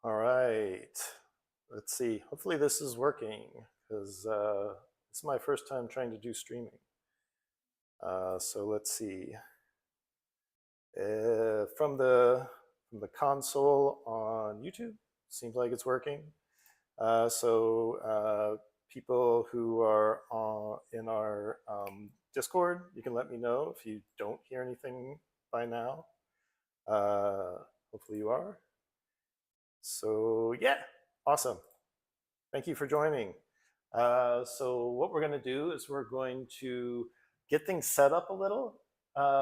All right. Let's see. Hopefully this is working because this is my first time trying to do streaming. So let's see. From the console on YouTube, seems like it's working. So people who are in our Discord, you can let me know if you don't hear anything by now. Hopefully you are. So yeah, awesome. Thank you for joining. So what we're going to do is we're going to get things set up a little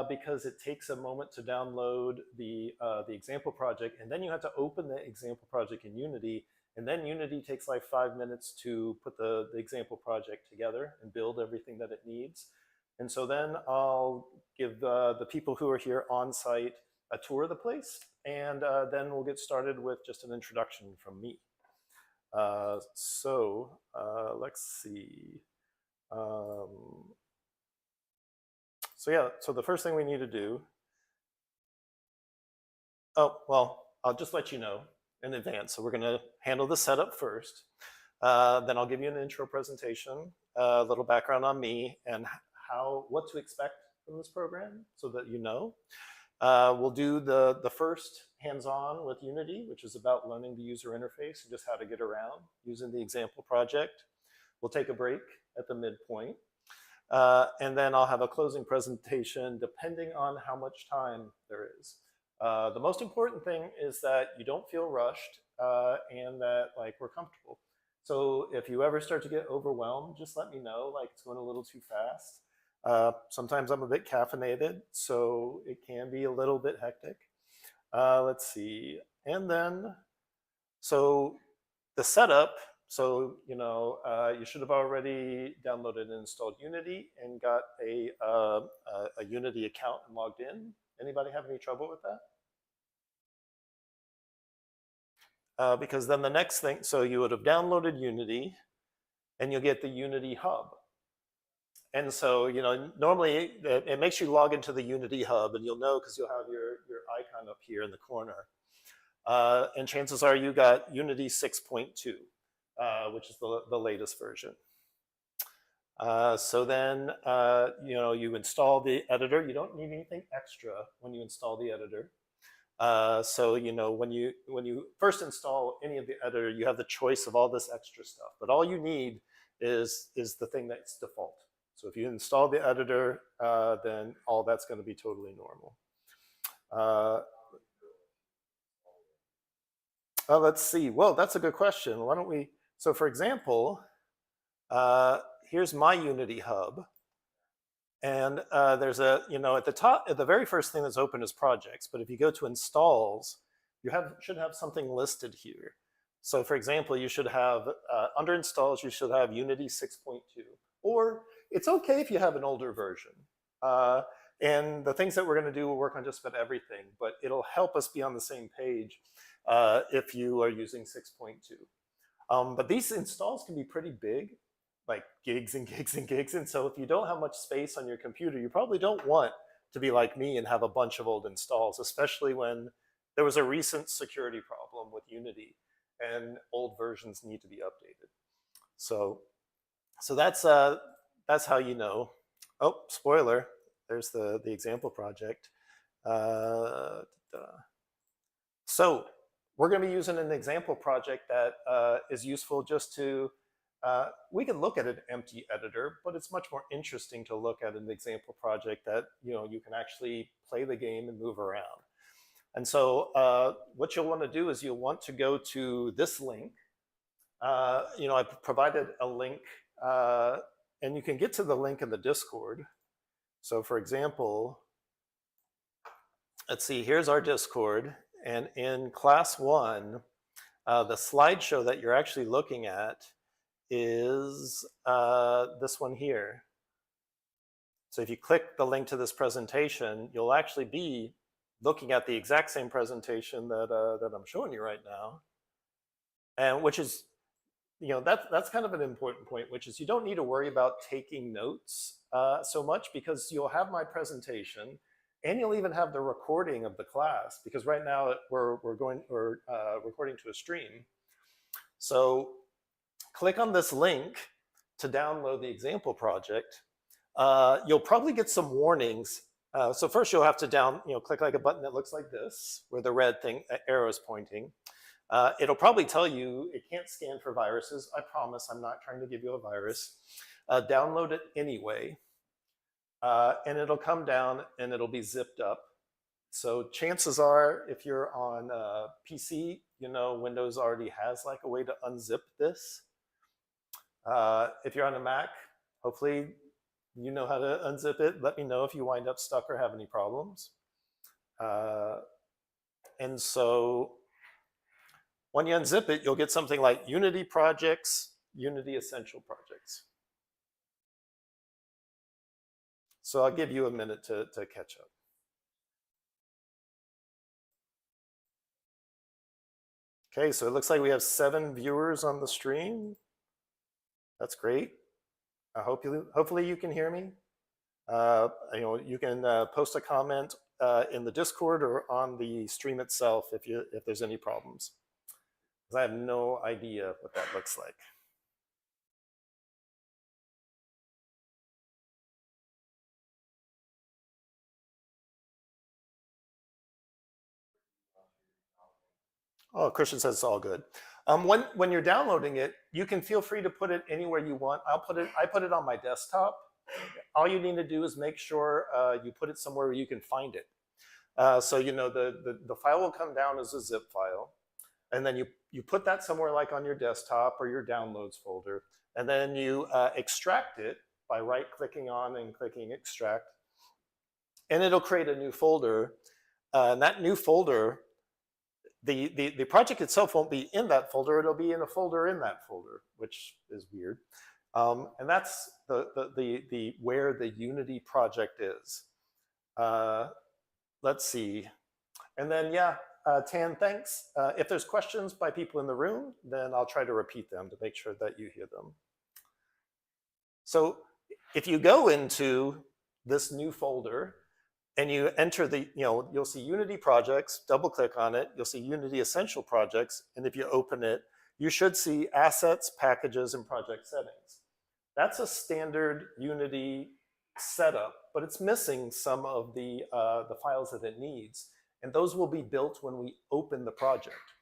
because it takes a moment to download the example project, and then you have to open the example project in Unity, and then Unity takes like 5 minutes to put the example project together and build everything that it needs. And so then I'll give the people who are here on site a tour of the place, and then we'll get started with just an introduction from me. Let's see. So the first thing we need to do, oh, well, I'll just let you know in advance. So we're going to handle the setup first. Then I'll give you an intro presentation, a little background on me and what to expect from this program so that you know. We'll do the first hands-on with Unity, which is about learning the user interface and just how to get around using the example project. We'll take a break at the midpoint. And then I'll have a closing presentation depending on how much time there is. The most important thing is that you don't feel rushed and that we're comfortable. So if you ever start to get overwhelmed, just let me know, like it's going a little too fast. Sometimes I'm a bit caffeinated, so it can be a little bit hectic. Let's see. And then, so the setup, so, you should have already downloaded and installed Unity and got a Unity account and logged in. Anybody have any trouble with that? Because then the next thing, so you would have downloaded Unity and you'll get the Unity Hub. And so, normally it makes you log into the Unity Hub, and you'll know because you'll have your icon up here in the corner. And chances are you got Unity 6.2, which is the latest version. So then, you install the editor. You don't need anything extra when you install the editor. So when you first install any of the editor, you have the choice of all this extra stuff. But all you need is the thing that's default. So if you install the editor, then all that's going to be totally normal. Let's see. Well, that's a good question. Why don't we? So for example, here's my Unity Hub. And there's at the top, the very first thing that's open is projects. But if you go to installs, you should have something listed here. So for example, you should have, under installs, you should have Unity 6.2. Or it's okay if you have an older version. And the things that we're going to do will work on just about everything, but it'll help us be on the same page if you are using 6.2. But these installs can be pretty big, like gigs and gigs and gigs. And so if you don't have much space on your computer, you probably don't want to be like me and have a bunch of old installs, especially when there was a recent security problem with Unity and old versions need to be updated. So that's how you know. Oh, spoiler, there's the example project. So we're going to be using an example project that is useful just to, we can look at an empty editor, but it's much more interesting to look at an example project that you can actually play the game and move around. And so what you'll want to do is you'll want to go to this link. I provided a link, and you can get to the link in the Discord. So for example, let's see, here's our Discord. And in class 1, the slideshow that you're actually looking at is this one here. So if you click the link to this presentation, you'll actually be looking at the exact same presentation that I'm showing you right now. And which is, that's kind of an important point, which is you don't need to worry about taking notes so much because you'll have my presentation And you'll even have the recording of the class, because right now we're recording to a stream. So click on this link to download the example project. You'll probably get some warnings. So first you'll have to click like a button that looks like this, where the red thing arrow is pointing. It'll probably tell you it can't scan for viruses. I promise I'm not trying to give you a virus. Download it anyway. And it'll come down and it'll be zipped up. So chances are, if you're on PC, Windows already has like a way to unzip this. If you're on a Mac, hopefully you know how to unzip it. Let me know if you wind up stuck or have any problems. And so when you unzip it, you'll get something like Unity Projects, Unity Essential Projects. So I'll give you a minute to catch up. Okay, so it looks like we have 7 viewers on the stream. That's great. Hopefully you can hear me. You can post a comment in the Discord or on the stream itself if there's any problems, because I have no idea what that looks like. Oh, Christian says it's all good. When you're downloading it, you can feel free to put it anywhere you want. I put it on my desktop. All you need to do is make sure you put it somewhere where you can find it. So the file will come down as a zip file, and then you put that somewhere like on your desktop or your downloads folder, and then you extract it by right-clicking on and clicking extract, and it'll create a new folder. And that new folder, the project itself won't be in that folder. It'll be in a folder in that folder, which is weird. And that's where the Unity project is. Let's see. And then, Tan, thanks. If there's questions by people in the room, then I'll try to repeat them to make sure that you hear them. So if you go into this new folder and you enter you'll see Unity Projects, double click on it, you'll see Unity Essential Projects, and if you open it, you should see Assets, Packages, and Project Settings. That's a standard Unity setup, but it's missing some of the files that it needs, and those will be built when we open the project.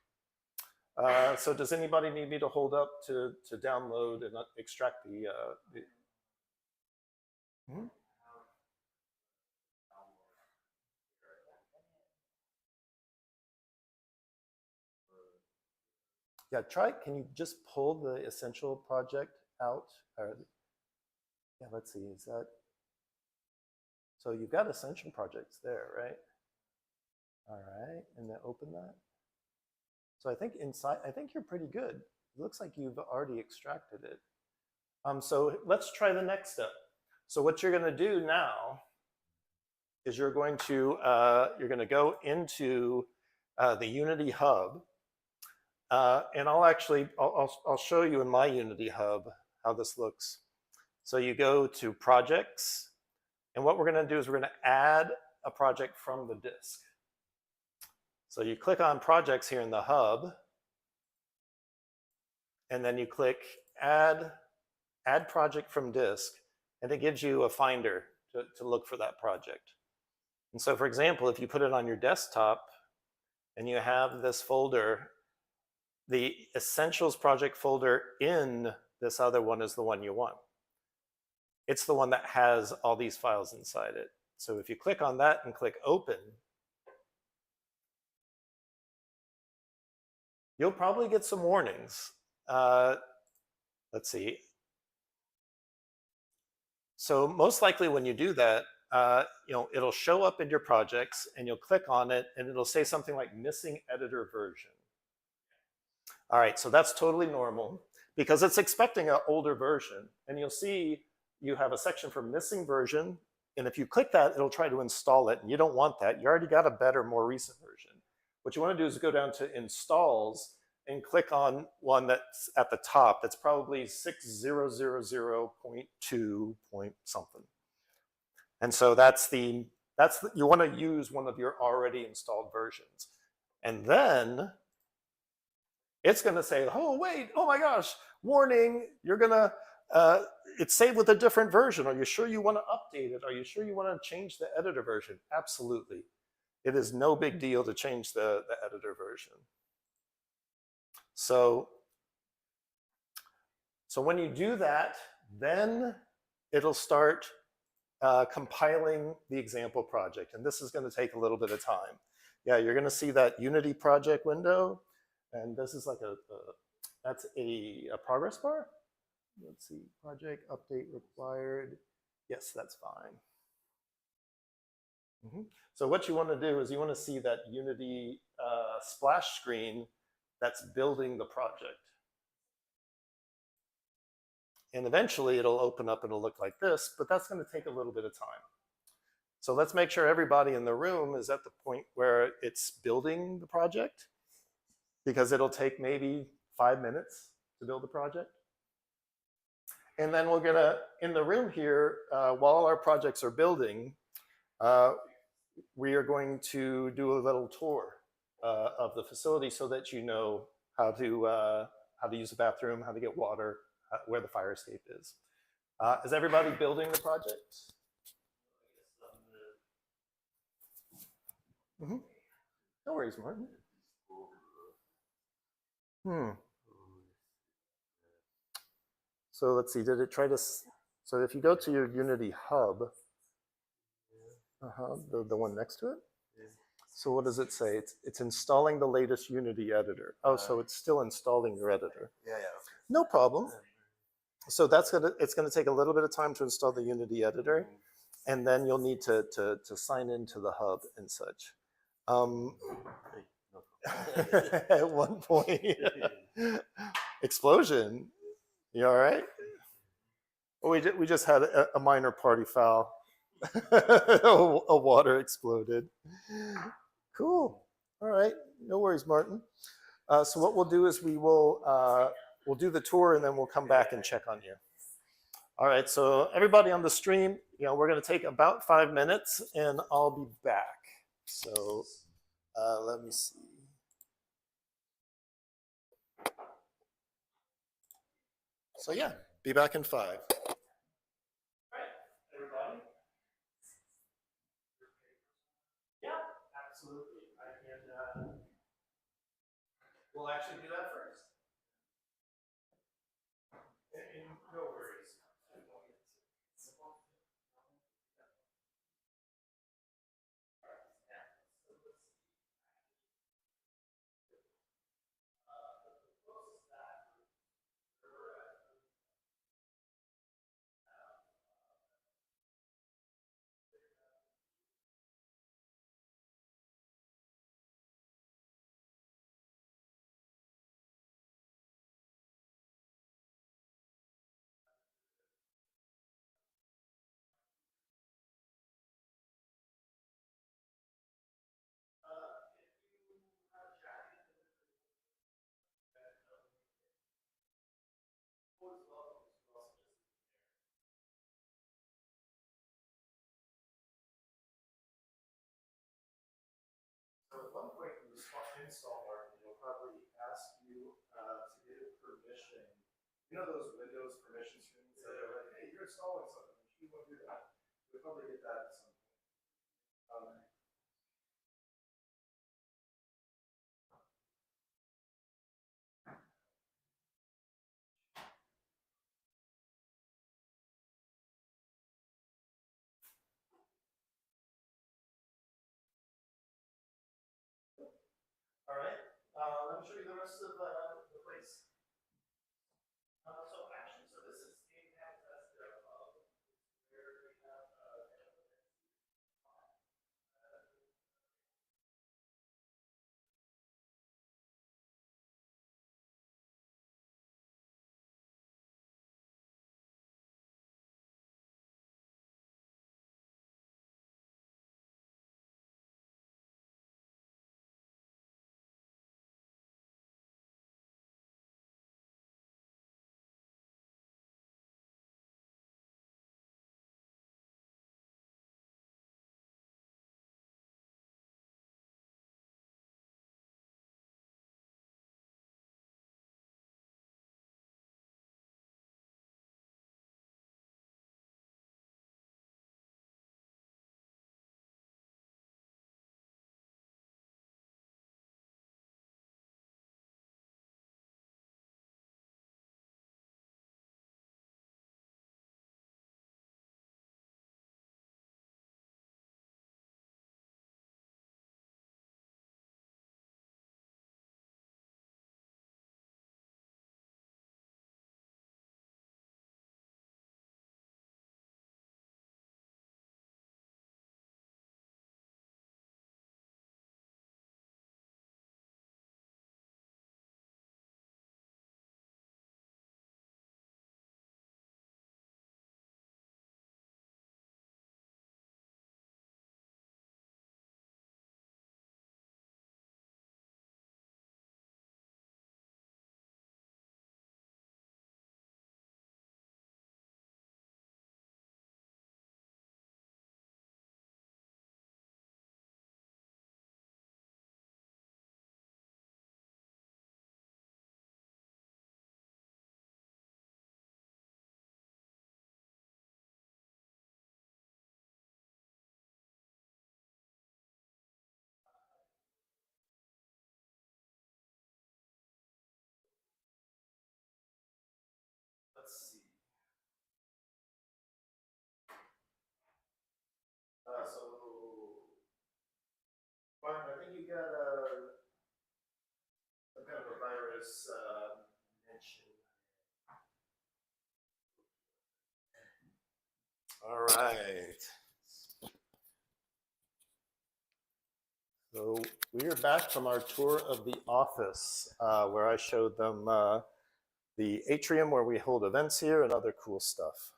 So does anybody need me to hold up to download and extract the Hmm? Yeah, can you just pull the essential project out? Yeah, let's see, is that, so you've got essential projects there, right? All right, and then open that. So I think you're pretty good. It looks like you've already extracted it. So let's try the next step. So what you're gonna do now is you're going to go into the Unity Hub. And I'll show you in my Unity Hub how this looks. So you go to Projects, and what we're going to do is we're going to add a project from the disk. So you click on Projects here in the Hub, and then you click Add Project from Disk, and it gives you a finder to look for that project. And so, for example, if you put it on your desktop and you have this folder, the Essentials project folder in this other one is the one you want. It's the one that has all these files inside it. So if you click on that and click Open, you'll probably get some warnings. Let's see. So most likely when you do that, it'll show up in your projects, and you'll click on it, and it'll say something like missing editor version. All right, so that's totally normal because it's expecting an older version. And you'll see you have a section for missing version. And if you click that, it'll try to install it. And you don't want that. You already got a better, more recent version. What you want to do is go down to Installs and click on one that's at the top. That's probably 6000.2 point something. And so that's the You want to use one of your already installed versions. And then it's going to say, oh, wait, oh my gosh, warning, you're going to, it's saved with a different version. Are you sure you want to update it? Are you sure you want to change the editor version? Absolutely. It is no big deal to change the editor version. So when you do that, then it'll start compiling the example project. And this is going to take a little bit of time. Yeah, you're going to see that Unity project window. And this is like that's a progress bar. Let's see, project update required. Yes, that's fine. So what you want to do is you want to see that Unity splash screen that's building the project. And eventually it'll open up and it'll look like this, but that's going to take a little bit of time. So let's make sure everybody in the room is at the point where it's building the project, because it'll take maybe 5 minutes to build the project. And then we're gonna, in the room here, while our projects are building, we are going to do a little tour of the facility so that you know how to use the bathroom, how to get water, where the fire escape is. Is everybody building the project? Mm-hmm. No worries, Martin. So let's see, did it try to, so if you go to your Unity hub, the one next to it, so what does it say? It's installing the latest Unity editor. Oh, so it's still installing your editor. Yeah. No problem. So it's gonna take a little bit of time to install the Unity editor, and then you'll need to sign into the hub and such. At one point, explosion. You all right? Well, we just had a minor party foul. A water exploded. Cool. All right. No worries, Martin. So what we'll do is we'll do the tour and then we'll come back and check on you. All right. So everybody on the stream, we're going to take about 5 minutes and I'll be back. So let me see. So yeah, be back in 5. All right, everybody. Yeah, absolutely. I can. We'll actually do that first. And no worries. So at one point in the install, Martin, it'll probably ask you to give permission. You know those Windows permission screens that are like, hey, you're installing something. You want to do that. You'll probably get that at some point. All right. Let me show you the rest of the place. So actually, so this is as their hub, where we have Martin, I think you got some kind of a virus mention. All right. So we are back from our tour of the office where I showed them the atrium where we hold events here and other cool stuff.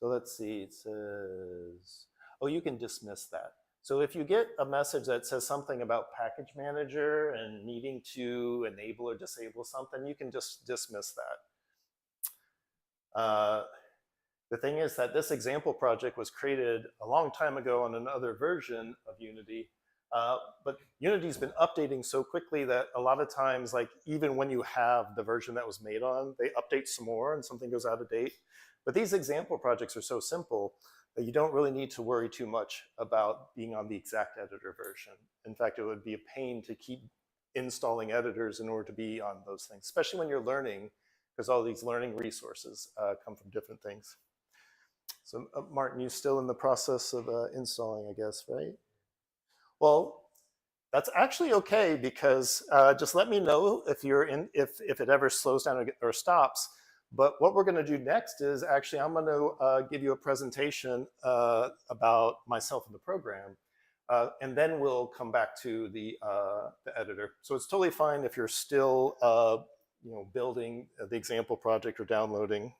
So let's see, it says, oh, you can dismiss that. So if you get a message that says something about package manager and needing to enable or disable something, you can just dismiss that. The thing is that this example project was created a long time ago on another version of Unity, but Unity's been updating so quickly that a lot of times, like even when you have the version that was made on, they update some more and something goes out of date. But these example projects are so simple that you don't really need to worry too much about being on the exact editor version. In fact, it would be a pain to keep installing editors in order to be on those things, especially when you're learning, because all these learning resources come from different things. So Martin, you're still in the process of installing, I guess, right? Well, that's actually okay because just let me know if you're in if it ever slows down or stops. But what we're going to do next is actually I'm going to give you a presentation about myself and the program, and then we'll come back to the editor. So it's totally fine if you're still building the example project or downloading.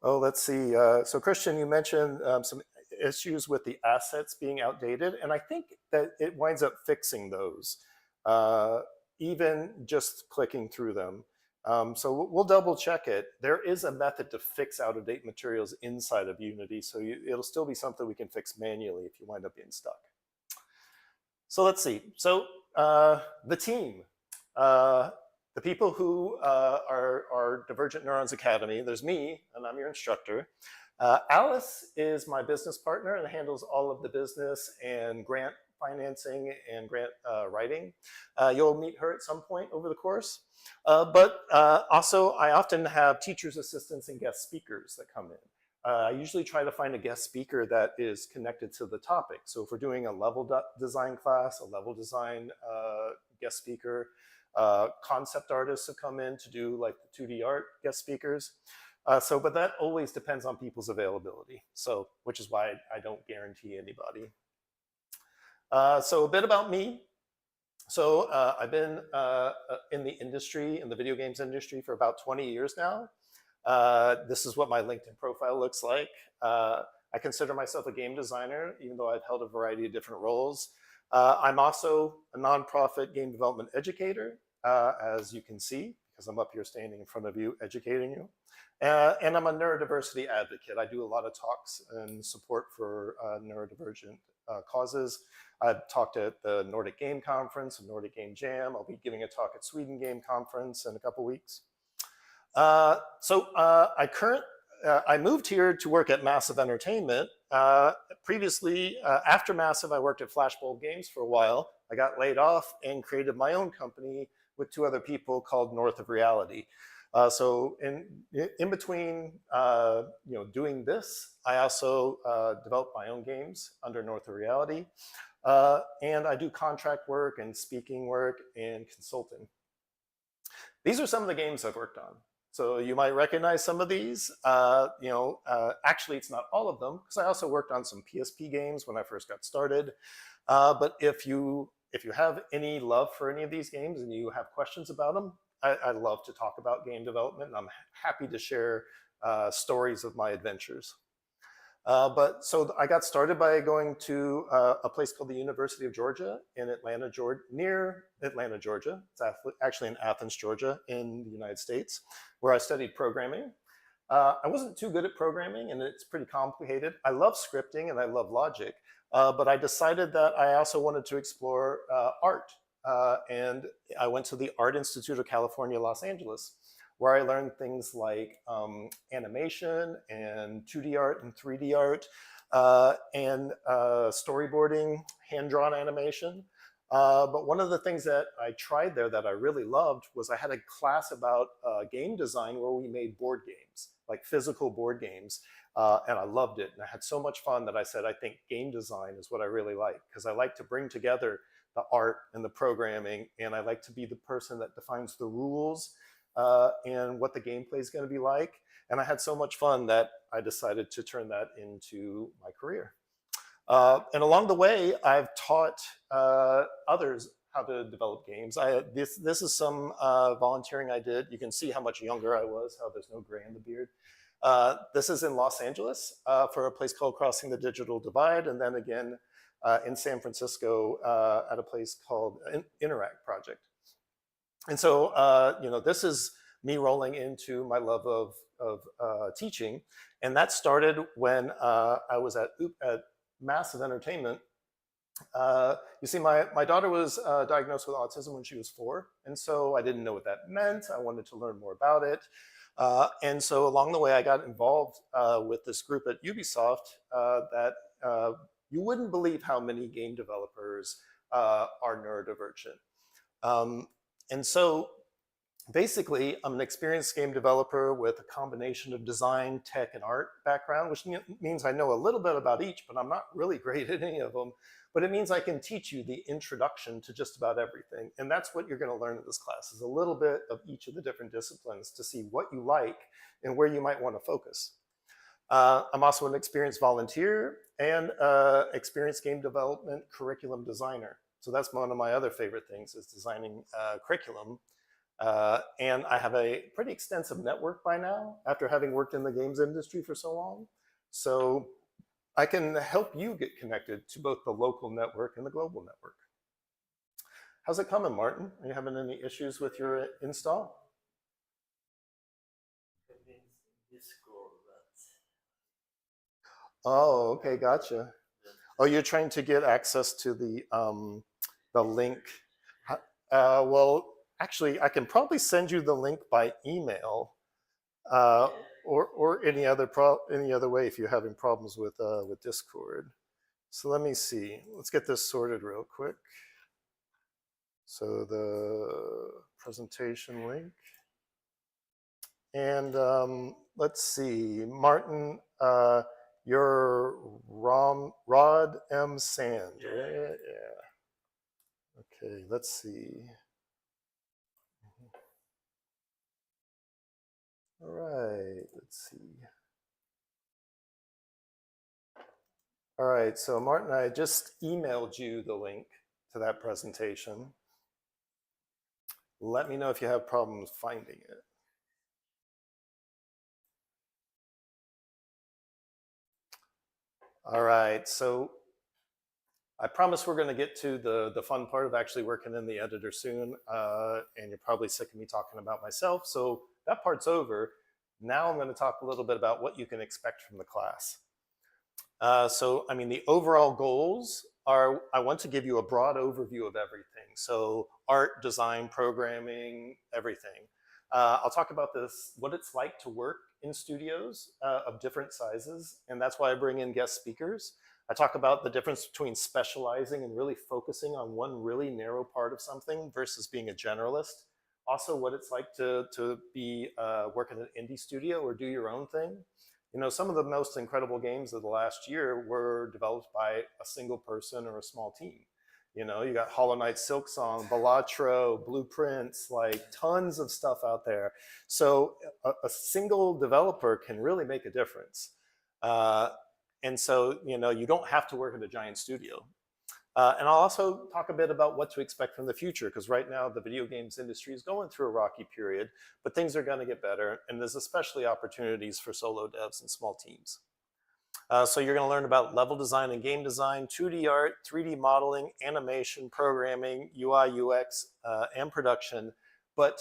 Oh, let's see. So Christian, you mentioned some issues with the assets being outdated, and I think that it winds up fixing those, even just clicking through them. So we'll double check it. There is a method to fix out-of-date materials inside of Unity, so it'll still be something we can fix manually if you wind up being stuck. So let's see. So the team. The people who are Divergent Neurons Academy, there's me, and I'm your instructor. Alice is my business partner and handles all of the business and grant financing and grant writing. You'll meet her at some point over the course. But also, I often have teachers' assistants and guest speakers that come in. I usually try to find a guest speaker that is connected to the topic. So if we're doing a level design class, a level design guest speaker, concept artists have come in to do like the 2D art guest speakers. But that always depends on people's availability. So, which is why I don't guarantee anybody. So a bit about me. So I've been in the industry, in the video games industry for about 20 years now. This is what my LinkedIn profile looks like. I consider myself a game designer, even though I've held a variety of different roles. I'm also a nonprofit game development educator, as you can see, because I'm up here standing in front of you, educating you. And I'm a neurodiversity advocate. I do a lot of talks and support for neurodivergent causes. I've talked at the Nordic Game Conference and Nordic Game Jam. I'll be giving a talk at Sweden Game Conference in a couple weeks. I moved here to work at Massive Entertainment. Previously, after Massive, I worked at Flashbulb Games for a while. I got laid off and created my own company with 2 other people called North of Reality. So in between doing this, I also developed my own games under North of Reality. And I do contract work and speaking work and consulting. These are some of the games I've worked on. So you might recognize some of these. Actually, it's not all of them, because I also worked on some PSP games when I first got started. But if you have any love for any of these games and you have questions about them, I love to talk about game development, and I'm happy to share stories of my adventures. So I got started by going to a place called the University of Georgia in Atlanta, Georgia, near Atlanta, Georgia. It's actually in Athens, Georgia, in the United States, where I studied programming. I wasn't too good at programming, and it's pretty complicated. I love scripting and I love logic, but I decided that I also wanted to explore art. And I went to the Art Institute of California, Los Angeles, where I learned things like animation and 2D art and 3D art and storyboarding, hand-drawn animation. But one of the things that I tried there that I really loved was I had a class about game design where we made board games, like physical board games. And I loved it. And I had so much fun that I said, I think game design is what I really like, because I like to bring together the art and the programming, and I like to be the person that defines the rules and what the gameplay is going to be like. And I had so much fun that I decided to turn that into my career. And along the way, I've taught others how to develop games. This is some volunteering I did. You can see how much younger I was, how there's no gray in the beard. This is in Los Angeles for a place called Crossing the Digital Divide, and then again in San Francisco at a place called Interact Project. And so, this is me rolling into my love of teaching, and that started when I was at Massive Entertainment. You see, my daughter was diagnosed with autism when she was 4, and so I didn't know what that meant. I wanted to learn more about it. And so along the way, I got involved with this group at Ubisoft that you wouldn't believe how many game developers are neurodivergent. And so basically, I'm an experienced game developer with a combination of design, tech, and art background, which means I know a little bit about each, but I'm not really great at any of them. But it means I can teach you the introduction to just about everything. And that's what you're going to learn in this class, is a little bit of each of the different disciplines to see what you like and where you might want to focus. I'm also an experienced volunteer and experienced game development curriculum designer. So that's one of my other favorite things, is designing curriculum. And I have a pretty extensive network by now, after having worked in the games industry for so long. So I can help you get connected to both the local network and the global network. How's it coming, Martin? Are you having any issues with your install? Oh, okay, gotcha. Oh, you're trying to get access to the link. Well, actually, I can probably send you the link by email, or any other way if you're having problems with Discord. So let me see. Let's get this sorted real quick. So the presentation link, and let's see, Martin. You're Rod M. Sand, right? Yeah. Okay, let's see. All right, let's see. All right, so Martin, I just emailed you the link to that presentation. Let me know if you have problems finding it. All right, so I promise we're going to get to the fun part of actually working in the editor soon, and you're probably sick of me talking about myself, so that part's over. Now I'm going to talk a little bit about what you can expect from the class. So, I mean, the overall goals are, I want to give you a broad overview of everything. So art, design, programming, everything. I'll talk about this, what it's like to work in studios of different sizes, and that's why I bring in guest speakers. I talk about the difference between specializing and really focusing on one really narrow part of something versus being a generalist. Also, what it's like to be work in an indie studio or do your own thing. You know, some of the most incredible games of the last year were developed by a single person or a small team. You know, you got Hollow Knight, Silksong, Balatro, Blueprints, like tons of stuff out there. So a single developer can really make a difference. And so, you know, you don't have to work at a giant studio. And I'll also talk a bit about what to expect from the future, because right now the video games industry is going through a rocky period, but things are going to get better, and there's especially opportunities for solo devs and small teams. So you're going to learn about level design and game design, 2D art, 3D modeling, animation, programming, UI, UX, and production, but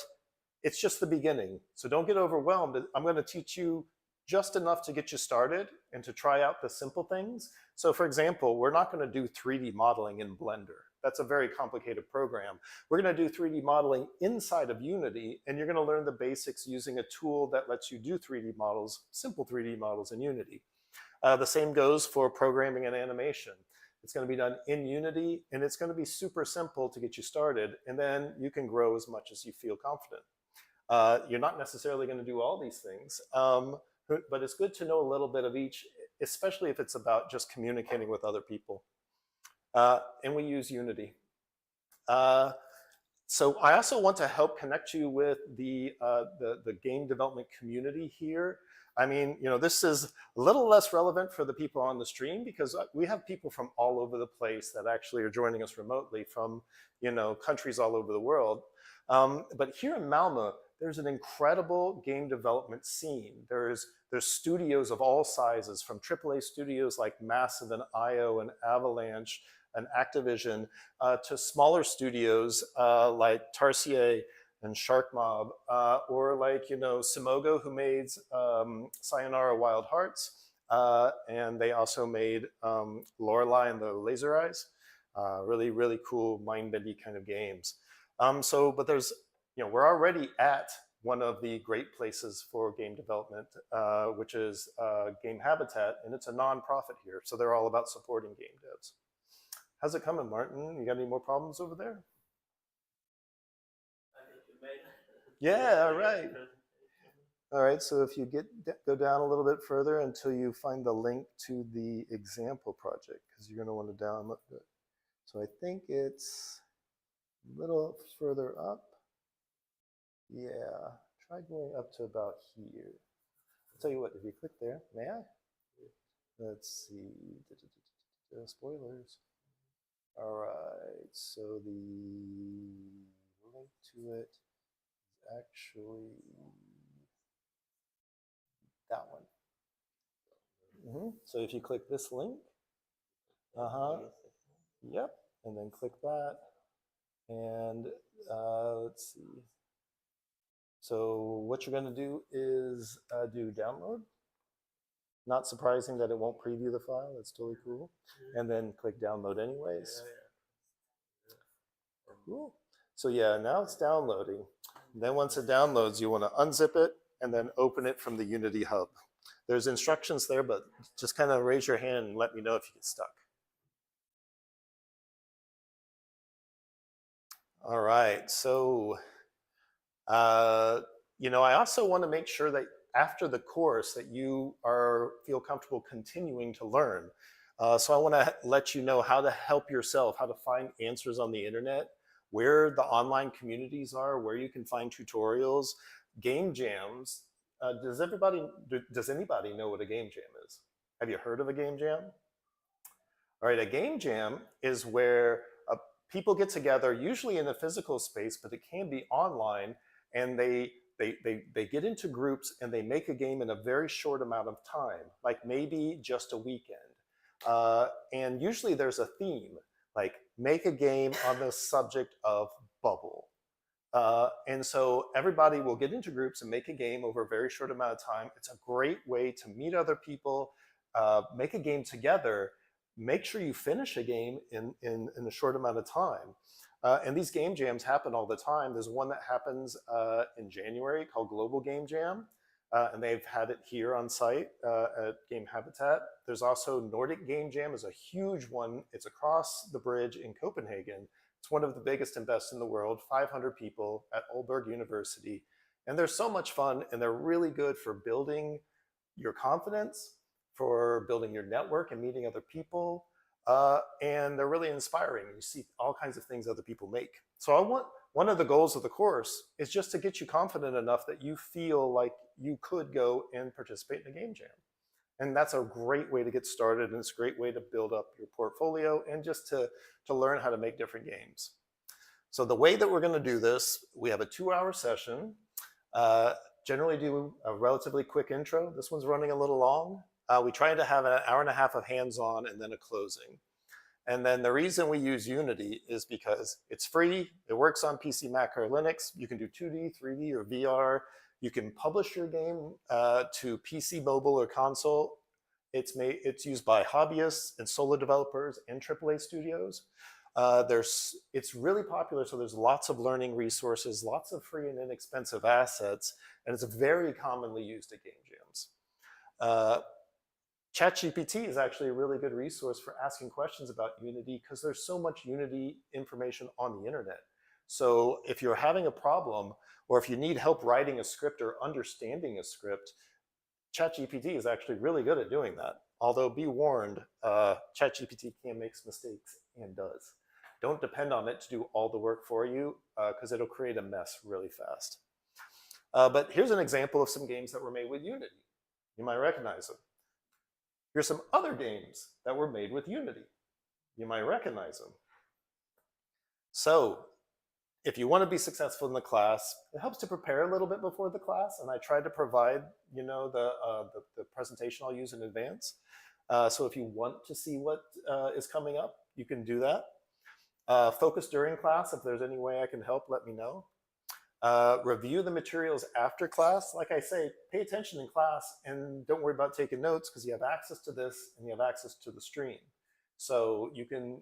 it's just the beginning. So don't get overwhelmed. I'm going to teach you just enough to get you started and to try out the simple things. So for example, we're not going to do 3D modeling in Blender. That's a very complicated program. We're going to do 3D modeling inside of Unity, and you're going to learn the basics using a tool that lets you do 3D models, simple 3D models in Unity. The same goes for programming and animation. It's going to be done in Unity, and it's going to be super simple to get you started, and then you can grow as much as you feel confident. You're not necessarily going to do all these things, but it's good to know a little bit of each, especially if it's about just communicating with other people. And we use Unity. So I also want to help connect you with the game development community here. I mean, this is a little less relevant for the people on the stream because we have people from all over the place that actually are joining us remotely from, countries all over the world. But here in Malmö, there's an incredible game development scene. There's studios of all sizes, from AAA studios like Massive and IO and Avalanche and Activision, to smaller studios like Tarsier and Shark Mob, or like, Simogo, who made Sayonara Wild Hearts, and they also made Lorelei and the Laser Eyes. Really, really cool, mind-bending kind of games. But there's, we're already at one of the great places for game development, which is Game Habitat, and it's a non-profit here, so they're all about supporting game devs. How's it coming, Martin? You got any more problems over there? Yeah, all right. All right, so if you go down a little bit further until you find the link to the example project, because you're going to want to download it. So I think it's a little further up. Yeah, try going up to about here. I'll tell you what, if you click there, may I? Let's see. Spoilers. All right, so the link to it is actually that one. So if you click this link, yep, and then click that, and let's see. So what you're going to do is do download. Not surprising that it won't preview the file. That's totally cool. And then click download anyways. Cool. So yeah, now it's downloading. And then once it downloads, you want to unzip it and then open it from the Unity Hub. There's instructions there, but just kind of raise your hand and let me know if you get stuck. All right, so, I also want to make sure that after the course that you feel comfortable continuing to learn. So I want to let you know how to help yourself, how to find answers on the internet, where the online communities are, where you can find tutorials, game jams. Does anybody know what a game jam is? Have you heard of a game jam? All right, a game jam is where people get together, usually in a physical space, but it can be online, and they get into groups and they make a game in a very short amount of time, like maybe just a weekend. And usually there's a theme, like make a game on the subject of bubble. And so everybody will get into groups and make a game over a very short amount of time. It's a great way to meet other people, make a game together, make sure you finish a game in a short amount of time. And these game jams happen all the time. There's one that happens in January called Global Game Jam, and they've had it here on site at Game Habitat. There's also Nordic Game Jam is a huge one. It's across the bridge in Copenhagen. It's one of the biggest and best in the world, 500 people at Aalborg University. And they're so much fun, and they're really good for building your confidence, for building your network and meeting other people. And they're really inspiring. You see all kinds of things other people make. So one of the goals of the course is just to get you confident enough that you feel like you could go and participate in a game jam. And that's a great way to get started, and it's a great way to build up your portfolio and just to learn how to make different games. So the way that we're going to do this, we have a 2-hour session. Generally do a relatively quick intro. This one's running a little long. We try to have an hour and a half of hands-on and then a closing. And then the reason we use Unity is because it's free. It works on PC, Mac, or Linux. You can do 2D, 3D, or VR. You can publish your game to PC, mobile, or console. It's used by hobbyists and solo developers and AAA studios. It's really popular, so there's lots of learning resources, lots of free and inexpensive assets, and it's very commonly used at game jams. ChatGPT is actually a really good resource for asking questions about Unity because there's so much Unity information on the internet. So if you're having a problem or if you need help writing a script or understanding a script, ChatGPT is actually really good at doing that. Although be warned, ChatGPT can make mistakes and does. Don't depend on it to do all the work for you because it'll create a mess really fast. But here's an example of some games that were made with Unity. You might recognize them. Here's some other games that were made with Unity. You might recognize them. So if you want to be successful in the class, it helps to prepare a little bit before the class, and I try to provide, the presentation I'll use in advance. So if you want to see what is coming up, you can do that. Focus during class. If there's any way I can help, let me know. Review the materials after class. Like I say, pay attention in class and don't worry about taking notes because you have access to this and you have access to the stream. So you can,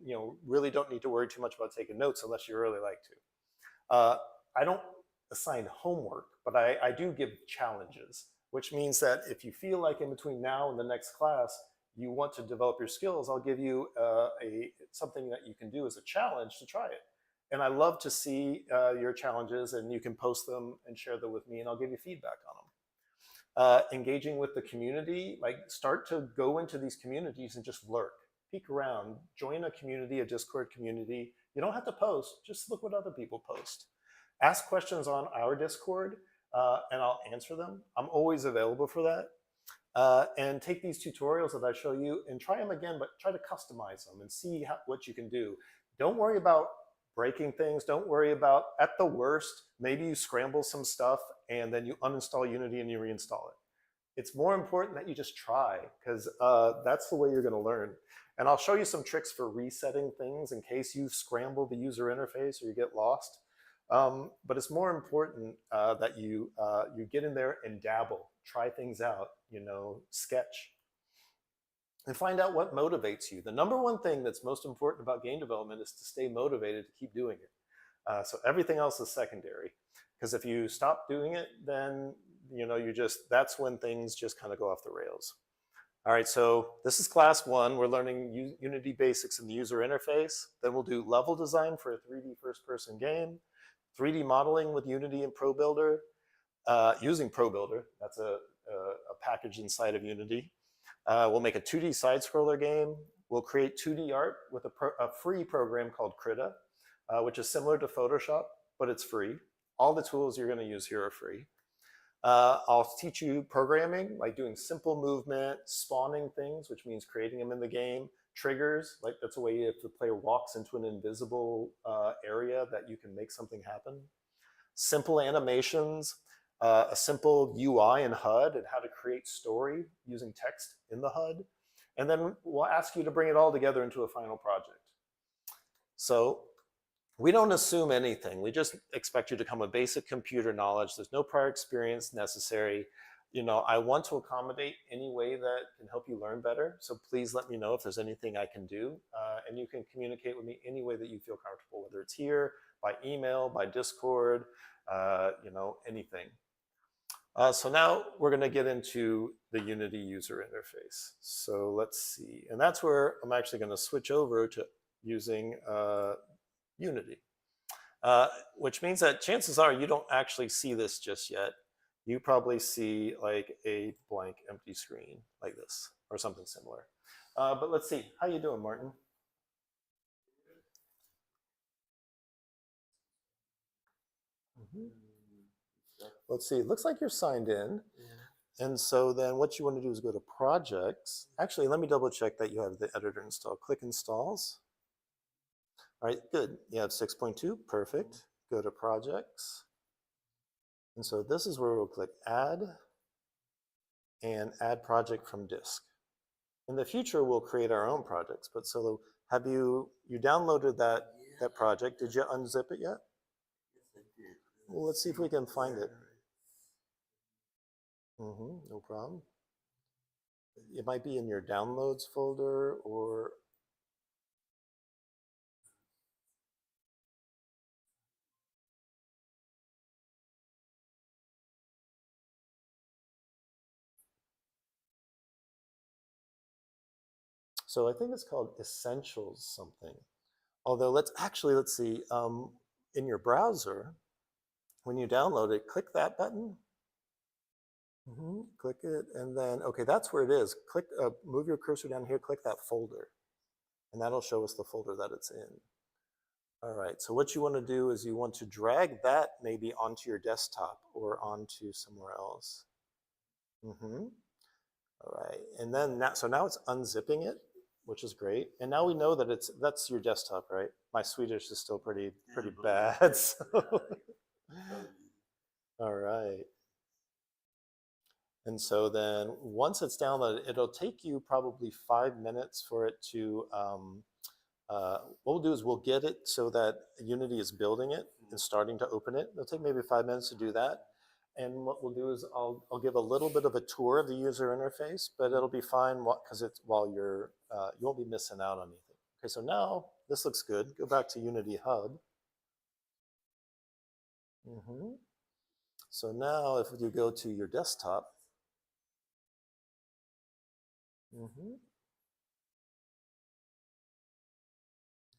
really don't need to worry too much about taking notes unless you really like to. I don't assign homework, but I do give challenges, which means that if you feel like in between now and the next class, you want to develop your skills, I'll give you something that you can do as a challenge to try it. And I love to see your challenges, and you can post them and share them with me, and I'll give you feedback on them. Engaging with the community, like start to go into these communities and just lurk, peek around, join a community, a Discord community. You don't have to post, just look what other people post. Ask questions on our Discord, and I'll answer them. I'm always available for that. And take these tutorials that I show you and try them again, but try to customize them and see what you can do. Don't worry about breaking things. Don't worry about, at the worst, maybe you scramble some stuff and then you uninstall Unity and you reinstall it. It's more important that you just try because that's the way you're going to learn. And I'll show you some tricks for resetting things in case you scramble the user interface or you get lost. But it's more important that you get in there and dabble, try things out, sketch. And find out what motivates you. The number one thing that's most important about game development is to stay motivated to keep doing it. So everything else is secondary. Because if you stop doing it, then that's when things just kind of go off the rails. All right, so this is class 1. We're learning Unity basics in the user interface. Then we'll do level design for a 3D first-person game, 3D modeling with Unity and ProBuilder, using ProBuilder. That's a package inside of Unity. We'll make a 2D side-scroller game. We'll create 2D art with a free program called Krita, which is similar to Photoshop, but it's free. All the tools you're going to use here are free. I'll teach you programming, like doing simple movement, spawning things, which means creating them in the game, triggers, like that's a way if the player walks into an invisible area that you can make something happen. Simple animations, a simple UI in HUD and how to create story using text in the HUD. And then we'll ask you to bring it all together into a final project. So we don't assume anything. We just expect you to come with basic computer knowledge. There's no prior experience necessary. I want to accommodate any way that can help you learn better. So please let me know if there's anything I can do. And you can communicate with me any way that you feel comfortable, whether it's here, by email, by Discord, anything. So now we're going to get into the Unity user interface. So let's see. And that's where I'm actually going to switch over to using Unity, which means that chances are you don't actually see this just yet. You probably see like a blank empty screen like this or something similar. But let's see. How you doing, Martin? Mm-hmm. Let's see. It looks like you're signed in. Yeah. And so then what you want to do is go to projects. Actually, let me double check that you have the editor installed. Click installs. All right, good. You have 6.2, perfect. Go to projects. And so this is where we'll click add and add project from disk. In the future, we'll create our own projects. But so have you downloaded that project? Did you unzip it yet? Well, let's see if we can find it. No problem. It might be in your downloads folder or So I think it's called Essentials something. Although let's see, in your browser, when you download it, click that button. Click it, and then, okay, that's where it is. Click, move your cursor down here, click that folder, and that'll show us the folder that it's in. All right, so what you want to do is you want to drag that maybe onto your desktop or onto somewhere else. All right, and then now it's unzipping it, which is great. And now we know that that's your desktop, right? My Swedish is still pretty bad. So. All right. And so then once it's downloaded, it'll take you probably 5 minutes for it to, what we'll do is we'll get it so that Unity is building it and starting to open it. It'll take maybe 5 minutes to do that. And what we'll do is I'll give a little bit of a tour of the user interface, but it'll be fine because it's while you're, you won't be missing out on anything. Okay, so now this looks good. Go back to Unity Hub. So now if you go to your desktop, I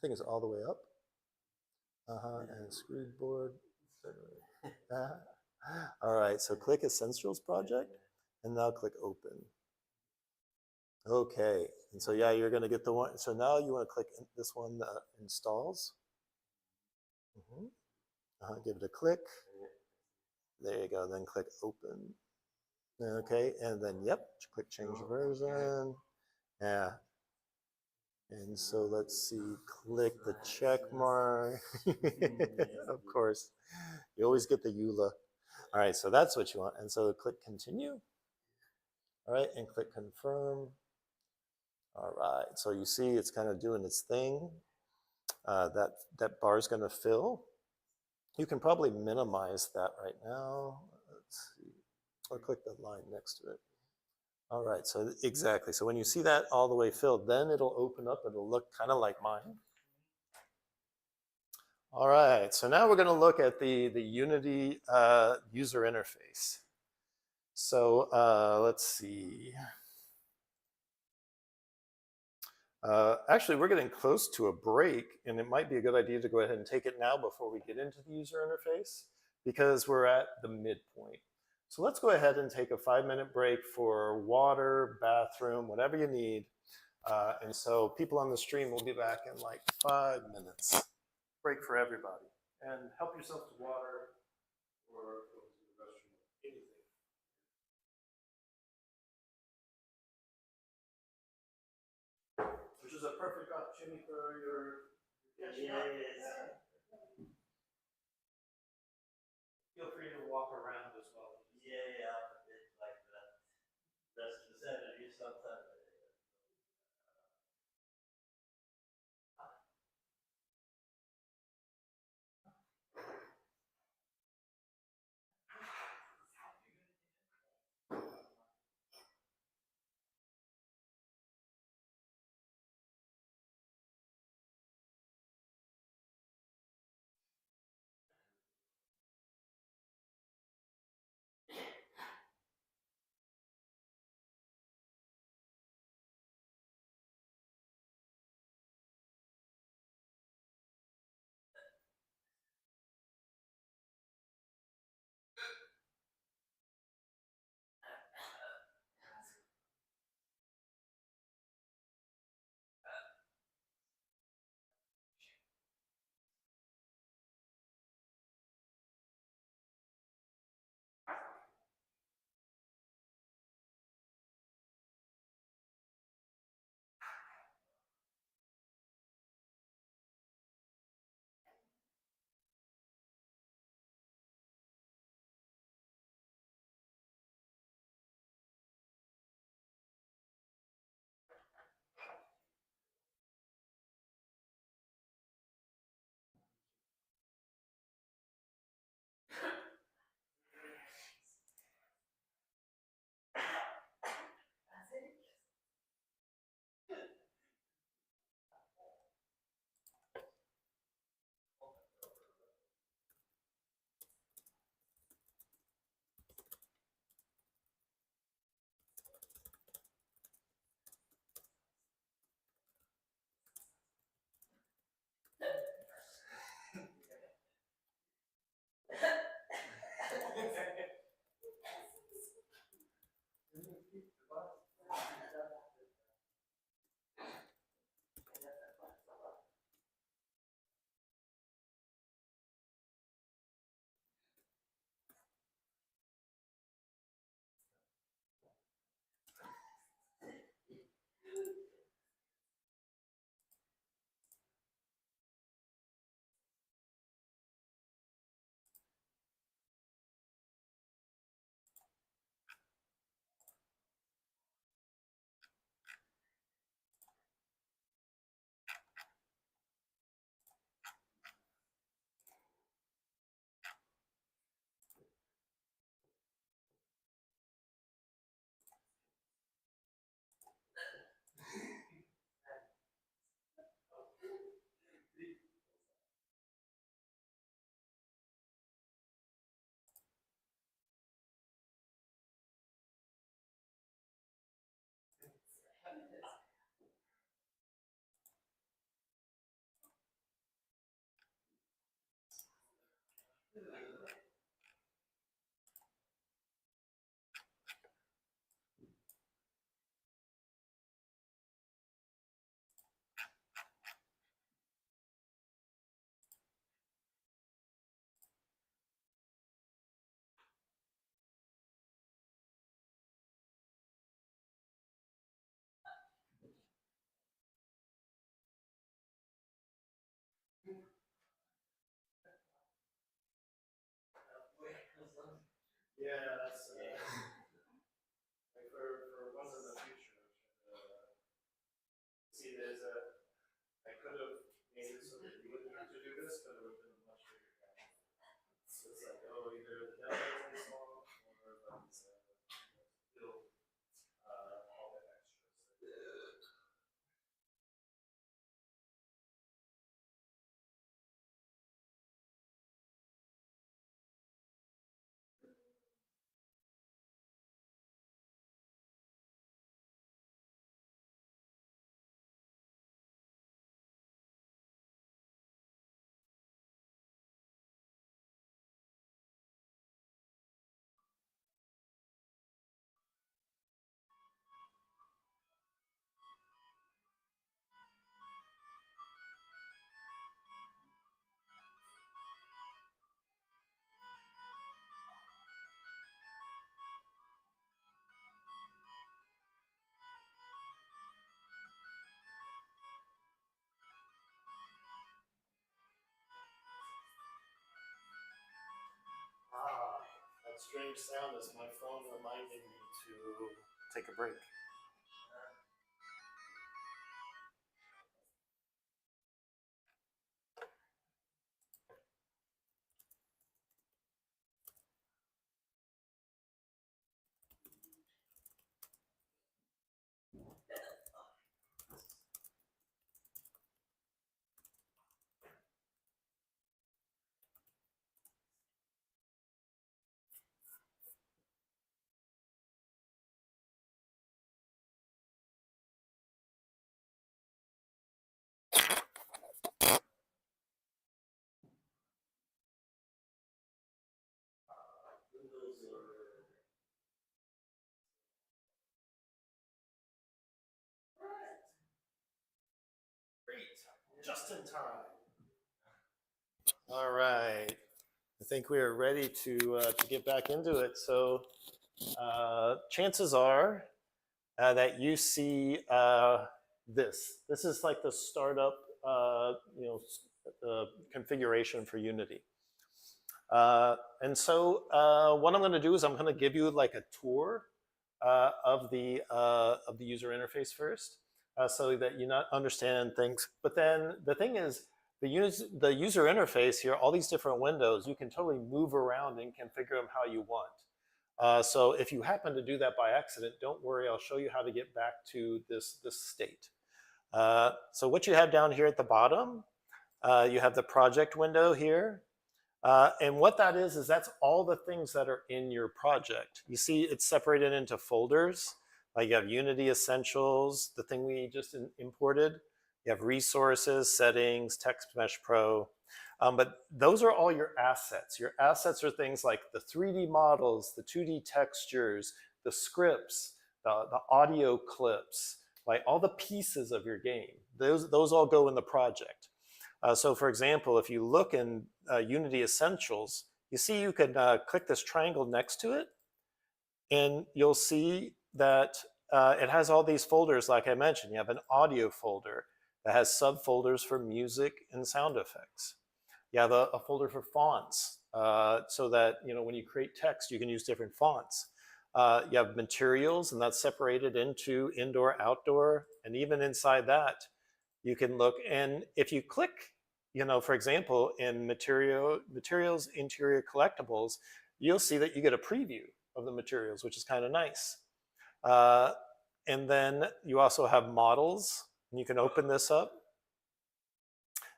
think it's all the way up. And screen board. All right, so click Essentials Project, and now click Open. Okay, and so yeah, you're gonna get the one. So now you want to click this one that installs. Give it a click. There you go. Then click Open. Okay, and then yep, click Change version. Yeah. And so let's see, click the check mark. Of course, you always get the EULA. All right, so that's what you want. And so click Continue. All right, and click Confirm. All right, so you see it's kind of doing its thing. That bar is going to fill. You can probably minimize that right now. Let's see, or click the line next to it. All right, so exactly. So when you see that all the way filled, then it'll open up. It'll look kind of like mine. All right, so now we're going to look at the Unity user interface. So let's see. Actually, we're getting close to a break, and it might be a good idea to go ahead and take it now before we get into the user interface, because we're at the midpoint. So let's go ahead and take a 5-minute break for water, bathroom, whatever you need. And so people on the stream will be back in like 5 minutes. Break for everybody. And help yourself to water or go to the restroom, anything. Which is a perfect opportunity for your catching up. Feel free to walk around as well. Yeah, it's like that. That's the Saturday sometimes. Yeah, that's like for ones in the future. See, there's I could have made it so that you wouldn't have to do this, but it would have been a much bigger gap. So it's like, oh, either the demo is long or let's build all the extras. Ah, that strange sound is my phone reminding me to take a break. Great, just in time. All right, I think we are ready to get back into it. So chances are that you see this. This is like the startup, configuration for Unity. And so what I'm going to do is I'm going to give you like a tour of the user interface first, so that you not understand things. But then the thing is, the user interface here, all these different windows, you can totally move around and configure them how you want. So if you happen to do that by accident, don't worry. I'll show you how to get back to this state. So what you have down here at the bottom, you have the project window here. And what that is that's all the things that are in your project. You see it's separated into folders. Like you have Unity Essentials, the thing we just imported. You have resources, settings, Text Mesh Pro. But those are all your assets. Your assets are things like the 3D models, the 2D textures, the scripts, the audio clips, like all the pieces of your game. Those all go in the project. So for example, if you look in Unity Essentials, you see you can click this triangle next to it, and you'll see that it has all these folders like I mentioned. You have an audio folder that has subfolders for music and sound effects. You have a folder for fonts, so that when you create text, you can use different fonts. You have materials, and that's separated into indoor, outdoor, and even inside that, you can look. And if you click, for example, in materials, interior collectibles, you'll see that you get a preview of the materials, which is kind of nice. And then you also have models, and you can open this up.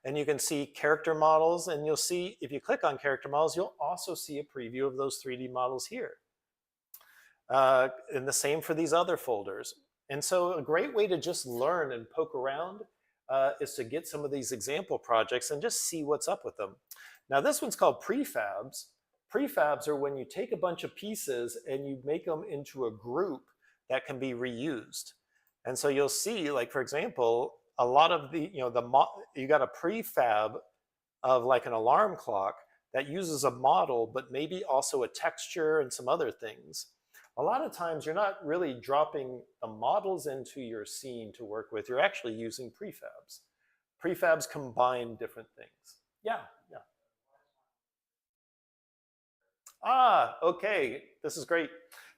And you can see character models, and you'll see, if you click on character models, you'll also see a preview of those 3D models here. And the same for these other folders. And so a great way to just learn and poke around is to get some of these example projects and just see what's up with them. Now this one's called prefabs. Prefabs are when you take a bunch of pieces and you make them into a group that can be reused. And so you'll see, like for example, a lot of the, you got a prefab of like an alarm clock that uses a model, but maybe also a texture and some other things. A lot of times you're not really dropping the models into your scene to work with. You're actually using prefabs. Prefabs combine different things. Yeah. Okay, this is great.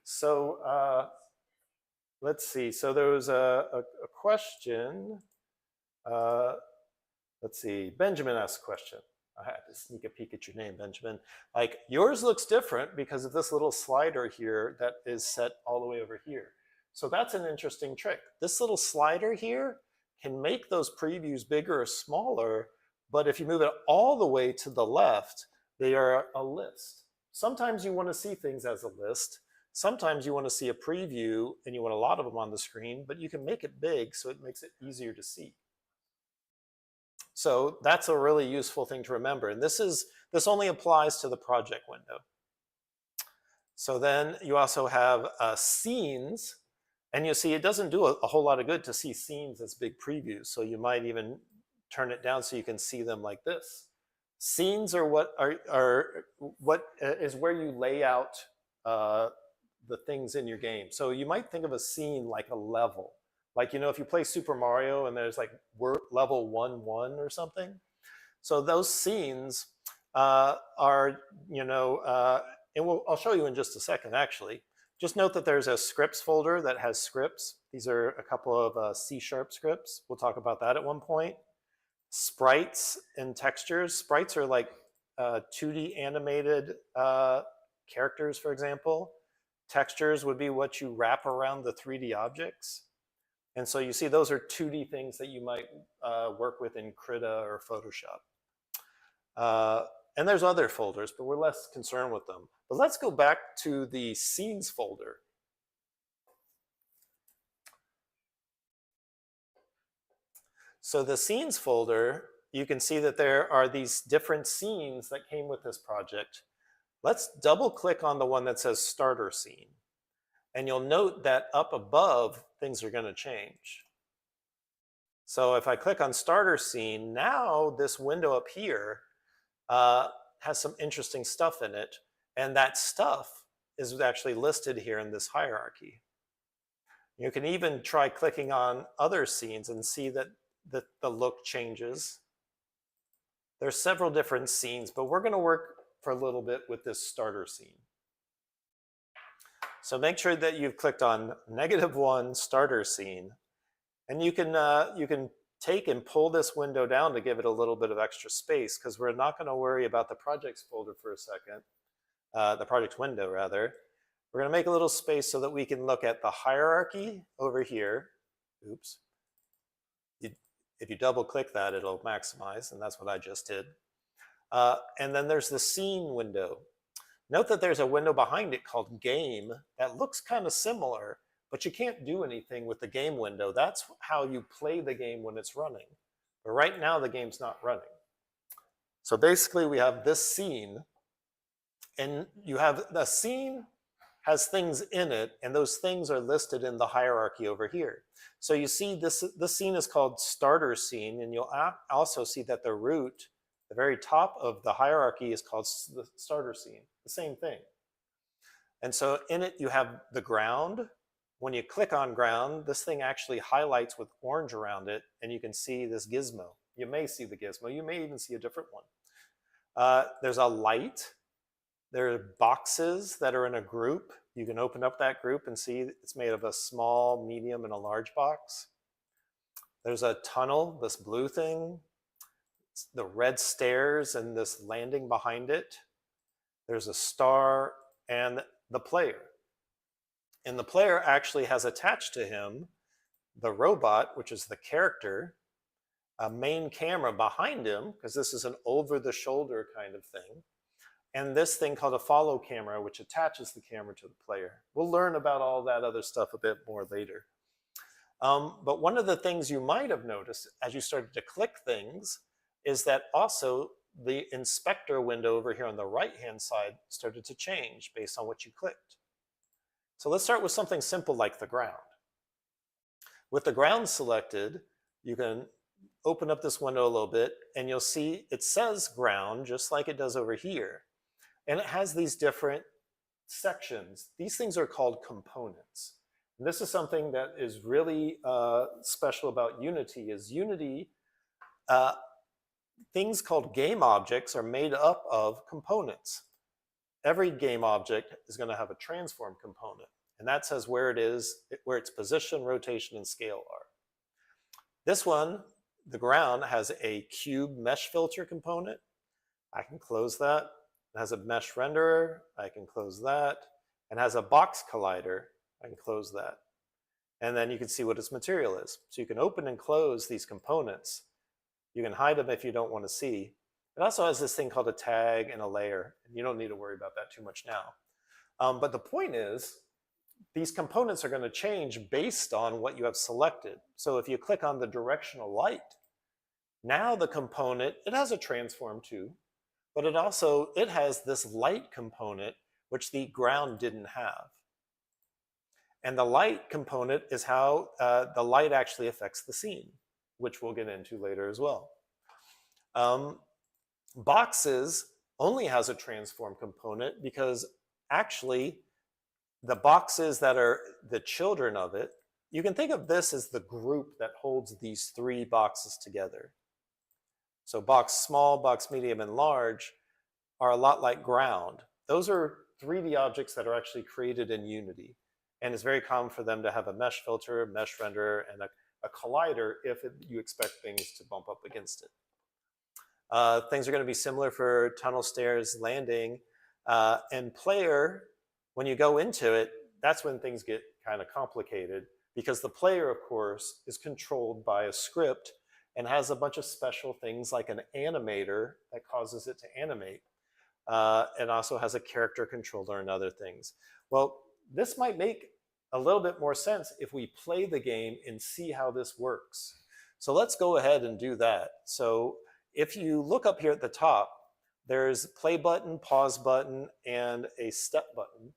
So let's see. So there was a question. Uh, let's see. Benjamin asked a question. I had to sneak a peek at your name, Benjamin. Like yours looks different because of this little slider here that is set all the way over here. So that's an interesting trick. This little slider here can make those previews bigger or smaller, but if you move it all the way to the left, they are a list. Sometimes you want to see things as a list. Sometimes you want to see a preview and you want a lot of them on the screen, but you can make it big so it makes it easier to see. So that's a really useful thing to remember. And this only applies to the project window. So then you also have scenes, and you'll see it doesn't do a whole lot of good to see scenes as big previews. So you might even turn it down so you can see them like this. Scenes are what is where you lay out the things in your game. So you might think of a scene like a level. Like, if you play Super Mario and there's like level 1-1 or something. So those scenes are, and I'll show you in just a second, actually. Just note that there's a scripts folder that has scripts. These are a couple of C# scripts. We'll talk about that at one point. Sprites and textures. Sprites are like 2D animated characters, for example. Textures would be what you wrap around the 3D objects. And so you see those are 2D things that you might work with in Krita or Photoshop. And there's other folders, but we're less concerned with them. But let's go back to the scenes folder. So the scenes folder, you can see that there are these different scenes that came with this project. Let's double click on the one that says starter scene. And you'll note that up above, things are going to change. So if I click on starter scene, now this window up here has some interesting stuff in it. And that stuff is actually listed here in this hierarchy. You can even try clicking on other scenes and see that the look changes. There's several different scenes, but we're going to work for a little bit with this starter scene. So make sure that you've clicked on -1 starter scene, and you can take and pull this window down to give it a little bit of extra space, because we're not going to worry about the projects folder for a second, the project window rather. We're going to make a little space so that we can look at the hierarchy over here. Oops. If you double click that, it'll maximize, and that's what I just did. And then there's the scene window. Note that there's a window behind it called Game that looks kind of similar, but you can't do anything with the game window. That's how you play the game when it's running. But right now, the game's not running. So basically, we have this scene, and you have the scene has things in it, and those things are listed in the hierarchy over here. So you see this scene is called starter scene, and you'll also see that the root, the very top of the hierarchy, is called the starter scene, the same thing. And so in it, you have the ground. When you click on ground, this thing actually highlights with orange around it, and you can see this gizmo. You may see the gizmo. You may even see a different one. There's a light. There are boxes that are in a group. You can open up that group and see it's made of a small, medium, and a large box. There's a tunnel, this blue thing. The red stairs and this landing behind it. There's a star and the player. And the player actually has attached to him the robot, which is the character, a main camera behind him, because this is an over-the-shoulder kind of thing, and this thing called a follow camera, which attaches the camera to the player. We'll learn about all that other stuff a bit more later. But one of the things you might have noticed as you started to click things is that also the inspector window over here on the right-hand side started to change based on what you clicked. So let's start with something simple like the ground. With the ground selected, you can open up this window a little bit, and you'll see it says ground just like it does over here. And it has these different sections. These things are called components. And this is something that is really special about Unity, is Unity, things called game objects are made up of components. every game object is going to have a transform component, and that says where it is, where its position, rotation, and scale are. This one, the ground, has a cube mesh filter component. I can close that. It has a mesh renderer. I can close that. And has a box collider. I can close that. And then you can see what its material is. So you can open and close these components. You can hide them if you don't want to see. It also has this thing called a tag and a layer. And you don't need to worry about that too much now. But the point is, these components are going to change based on what you have selected. So if you click on the directional light, now the component, it has a transform too, but it has this light component, which the ground didn't have. And the light component is how the light actually affects the scene, which we'll get into later as well. Boxes only has a transform component because actually the boxes that are the children of it, you can think of this as the group that holds these three boxes together. So box small, box medium, and large are a lot like ground. Those are 3D objects that are actually created in Unity. And it's very common for them to have a mesh filter, mesh renderer, and a collider if you expect things to bump up against it. Things are going to be similar for tunnel, stairs, landing, and player. When you go into it, that's when things get kind of complicated because the player, of course, is controlled by a script and has a bunch of special things like an animator that causes it to animate. It also has a character controller and other things. Well, this might make a little bit more sense if we play the game and see how this works. So let's go ahead and do that. So if you look up here at the top, there's play button, pause button, and a step button.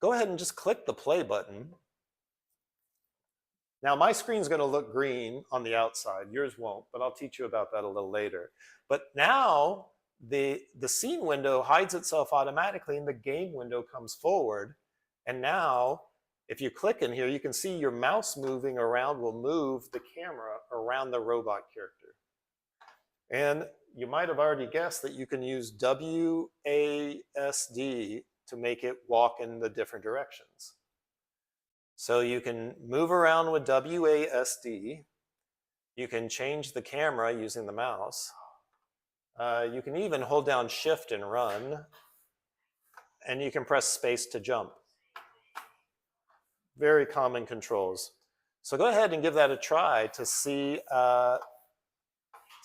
Go ahead and just click the play button. Now my screen's going to look green on the outside. Yours won't, but I'll teach you about that a little later. But now the scene window hides itself automatically and the game window comes forward. And now if you click in here, you can see your mouse moving around will move the camera around the robot character. And you might have already guessed that you can use WASD to make it walk in the different directions. So you can move around with WASD. You can change the camera using the mouse. You can even hold down Shift and run. And you can press space to jump. Very common controls. So go ahead and give that a try to see, to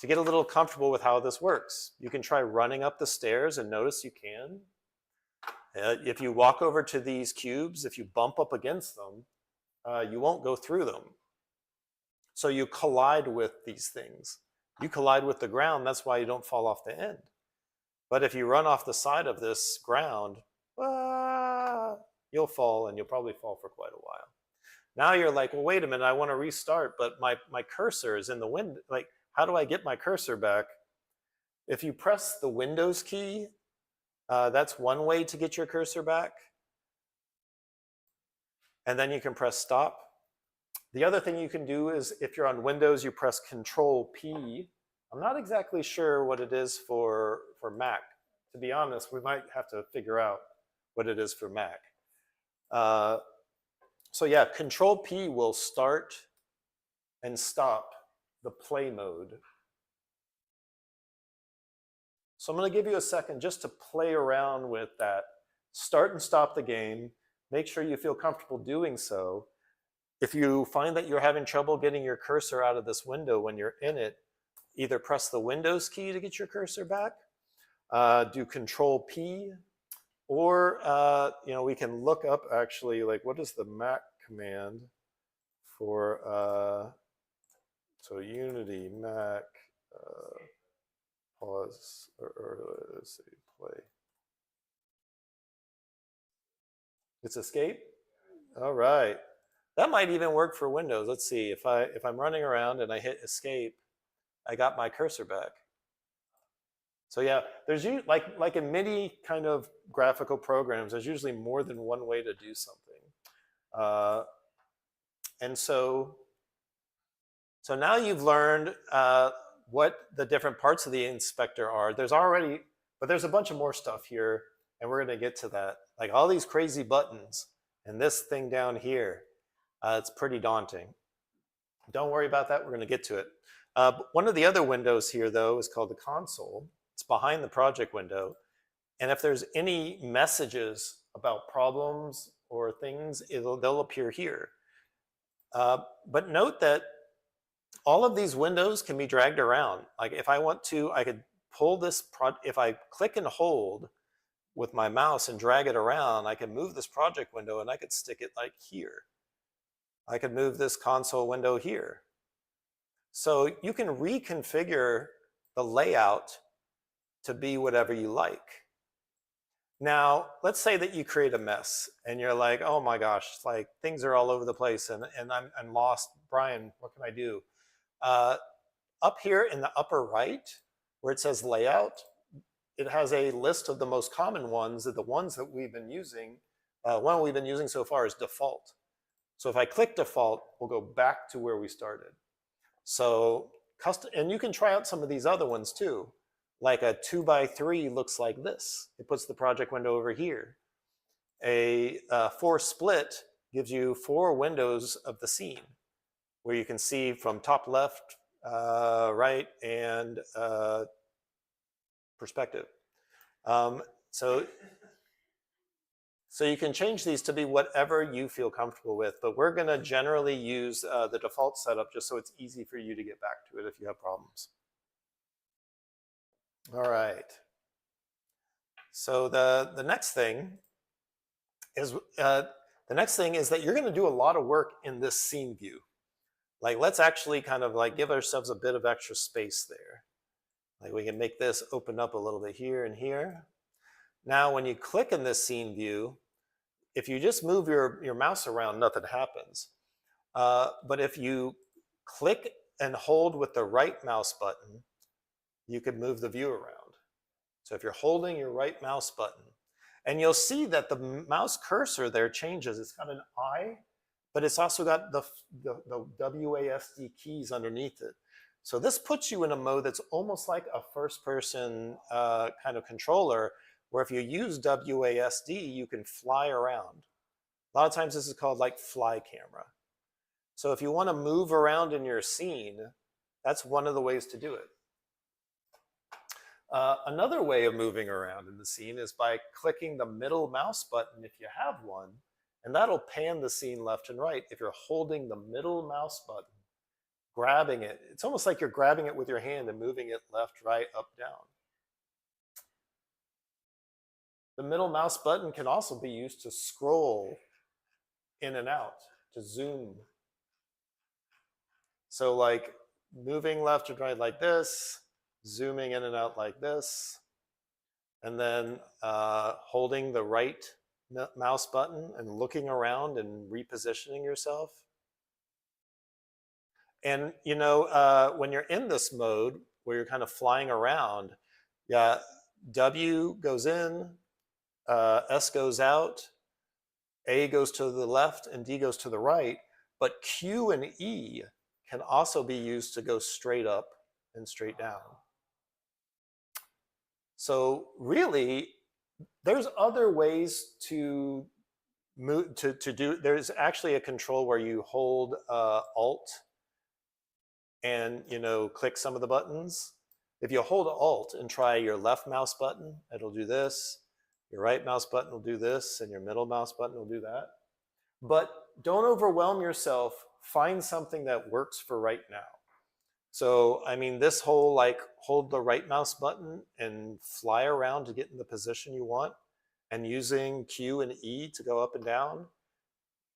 get a little comfortable with how this works. You can try running up the stairs and notice you can. If you walk over to these cubes, if you bump up against them, you won't go through them. So you collide with these things. You collide with the ground, that's why you don't fall off the end. But if you run off the side of this ground, you'll fall, and you'll probably fall for quite a while. Now you're like, well, wait a minute, I want to restart, but my cursor is in the window. Like, how do I get my cursor back? If you press the Windows key, that's one way to get your cursor back. And then you can press stop. The other thing you can do is if you're on Windows, you press Control P. I'm not exactly sure what it is for Mac. To be honest, we might have to figure out what it is for Mac. So yeah, Control P will start and stop the play mode. So I'm going to give you a second just to play around with that. Start and stop the game. Make sure you feel comfortable doing so. If you find that you're having trouble getting your cursor out of this window when you're in it, either press the Windows key to get your cursor back, do Control P, or we can look up actually, like, what is the Mac command for, so Unity, Mac, pause, or let's see, play. It's escape? All right. That might even work for Windows. Let's see, if I'm running around and I hit escape, I got my cursor back. So yeah, there's like in many kind of graphical programs, there's usually more than one way to do something. And so now you've learned what the different parts of the inspector are. But there's a bunch of more stuff here. and we're going to get to that. Like all these crazy buttons and this thing down here, it's pretty daunting. Don't worry about that. We're going to get to it. One of the other windows here, though, is called the console. It's behind the project window. And if there's any messages about problems or things, they'll appear here. But note that all of these windows can be dragged around. Like if I want to, I could pull this, if I click and hold with my mouse and drag it around, I can move this project window and I could stick it like here. I could move this console window here. So you can reconfigure the layout to be whatever you like. Now, let's say that you create a mess and you're like, oh my gosh, like things are all over the place and I'm lost. Brian, what can I do? Up here in the upper right, where it says layout, it has a list of the most common ones, the ones that we've been using. One we've been using so far is default. So if I click default, we'll go back to where we started. So and you can try out some of these other ones too. Like a 2x3 looks like this. It puts the project window over here. A 4 split gives you 4 windows of the scene where you can see from top left, right, and perspective. So you can change these to be whatever you feel comfortable with, but we're going to generally use the default setup just so it's easy for you to get back to it if you have problems. All right. So the next thing is that you're going to do a lot of work in this scene view. Like let's actually kind of like give ourselves a bit of extra space there. Like we can make this open up a little bit here and here. Now when you click in this scene view, if you just move your mouse around, nothing happens. But if you click and hold with the right mouse button, you can move the view around. So if you're holding your right mouse button, and you'll see that the mouse cursor there changes. It's got an eye, but it's also got the WASD keys underneath it. So this puts you in a mode that's almost like a first-person kind of controller, where if you use WASD, you can fly around. A lot of times this is called like fly camera. So if you want to move around in your scene, that's one of the ways to do it. Another way of moving around in the scene is by clicking the middle mouse button if you have one, and that'll pan the scene left and right. If you're holding the middle mouse button, grabbing it, it's almost like you're grabbing it with your hand and moving it left, right, up, down. The middle mouse button can also be used to scroll in and out, to zoom. So like moving left and right like this, zooming in and out like this, and then holding the right mouse button and looking around and repositioning yourself. And you know, when you're in this mode where you're kind of flying around, yeah, W goes in, S goes out, A goes to the left, and D goes to the right, but Q and E can also be used to go straight up and straight down. So really, there's other ways to move, to do, there's actually a control where you hold Alt and, you know, click some of the buttons. If you hold Alt and try your left mouse button, it'll do this. Your right mouse button will do this, and your middle mouse button will do that. But don't overwhelm yourself. Find something that works for right now. So, I mean, this whole like hold the right mouse button and fly around to get in the position you want, and using Q and E to go up and down,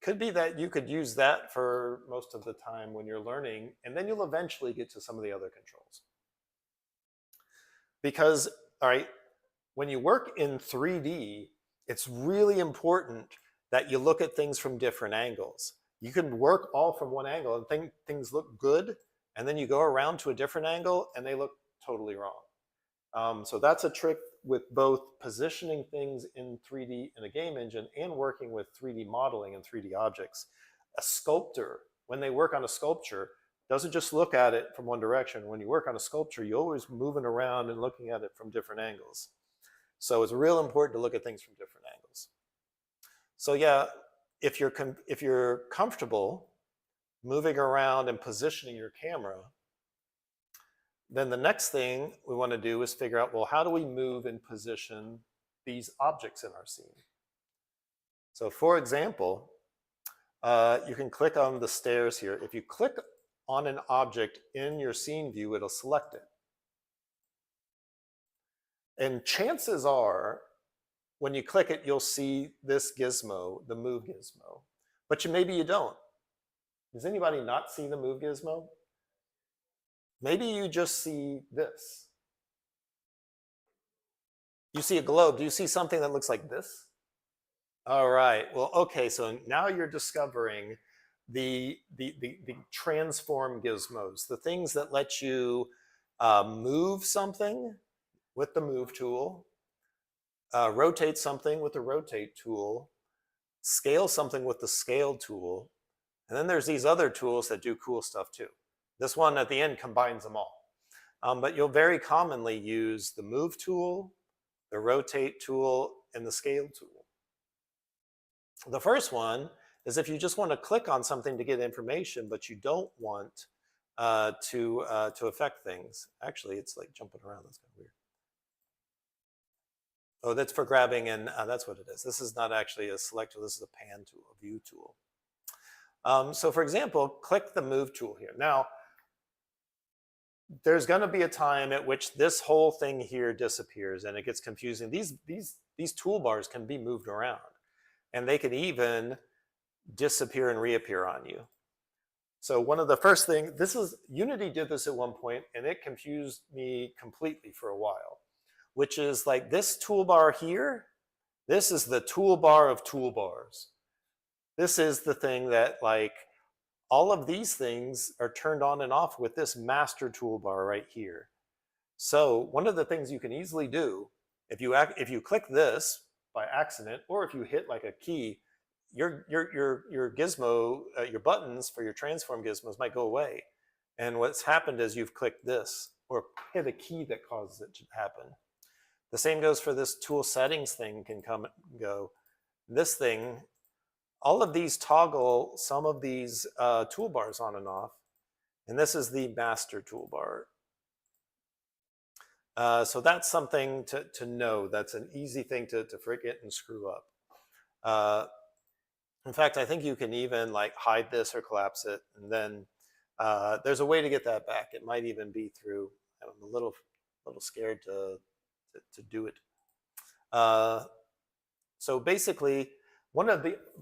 could be that you could use that for most of the time when you're learning, and then you'll eventually get to some of the other controls. Because, all right, when you work in 3D, it's really important that you look at things from different angles. You can work all from one angle and things look good, and then you go around to a different angle and they look totally wrong. So that's a trick with both positioning things in 3D in a game engine and working with 3D modeling and 3D objects. A sculptor, when they work on a sculpture, doesn't just look at it from one direction. When you work on a sculpture, you're always moving around and looking at it from different angles. So it's real important to look at things from different angles. So yeah, if you're comfortable moving around and positioning your camera, then the next thing we want to do is figure out, well, how do we move and position these objects in our scene? So for example, you can click on the stairs here. If you click on an object in your scene view, it'll select it. And chances are, when you click it, you'll see this gizmo, the move gizmo. But maybe you don't. Does anybody not see the move gizmo? Maybe you just see this. You see a globe. Do you see something that looks like this? All right. Well, okay. So now you're discovering the transform gizmos, the things that let you move something with the move tool, rotate something with the rotate tool, scale something with the scale tool, and then there's these other tools that do cool stuff too. This one at the end combines them all. But you'll very commonly use the move tool, the rotate tool, and the scale tool. The first one is if you just want to click on something to get information, but you don't want to affect things. Actually, it's like jumping around. That's kind of weird. Oh, that's for grabbing, and that's what it is. This is not actually a select tool. This is a pan tool, a view tool. So for example, click the move tool here. Now, there's going to be a time at which this whole thing here disappears and it gets confusing. These toolbars can be moved around, and they can even disappear and reappear on you. So one of the first things, Unity did this at one point, and it confused me completely for a while, which is like this toolbar here, this is the toolbar of toolbars. This is the thing that, like, all of these things are turned on and off with this master toolbar right here. So one of the things you can easily do, if you click this by accident, or if you hit like a key, your gizmo, your buttons for your transform gizmos might go away. And what's happened is you've clicked this or hit a key that causes it to happen. The same goes for this tool settings thing can come and go. This thing, all of these toggle some of these toolbars on and off. And this is the master toolbar. So that's something to know. That's an easy thing to forget and screw up. In fact, I think you can even like hide this or collapse it. And then there's a way to get that back. It might even be through, I'm a little scared to do it. So basically,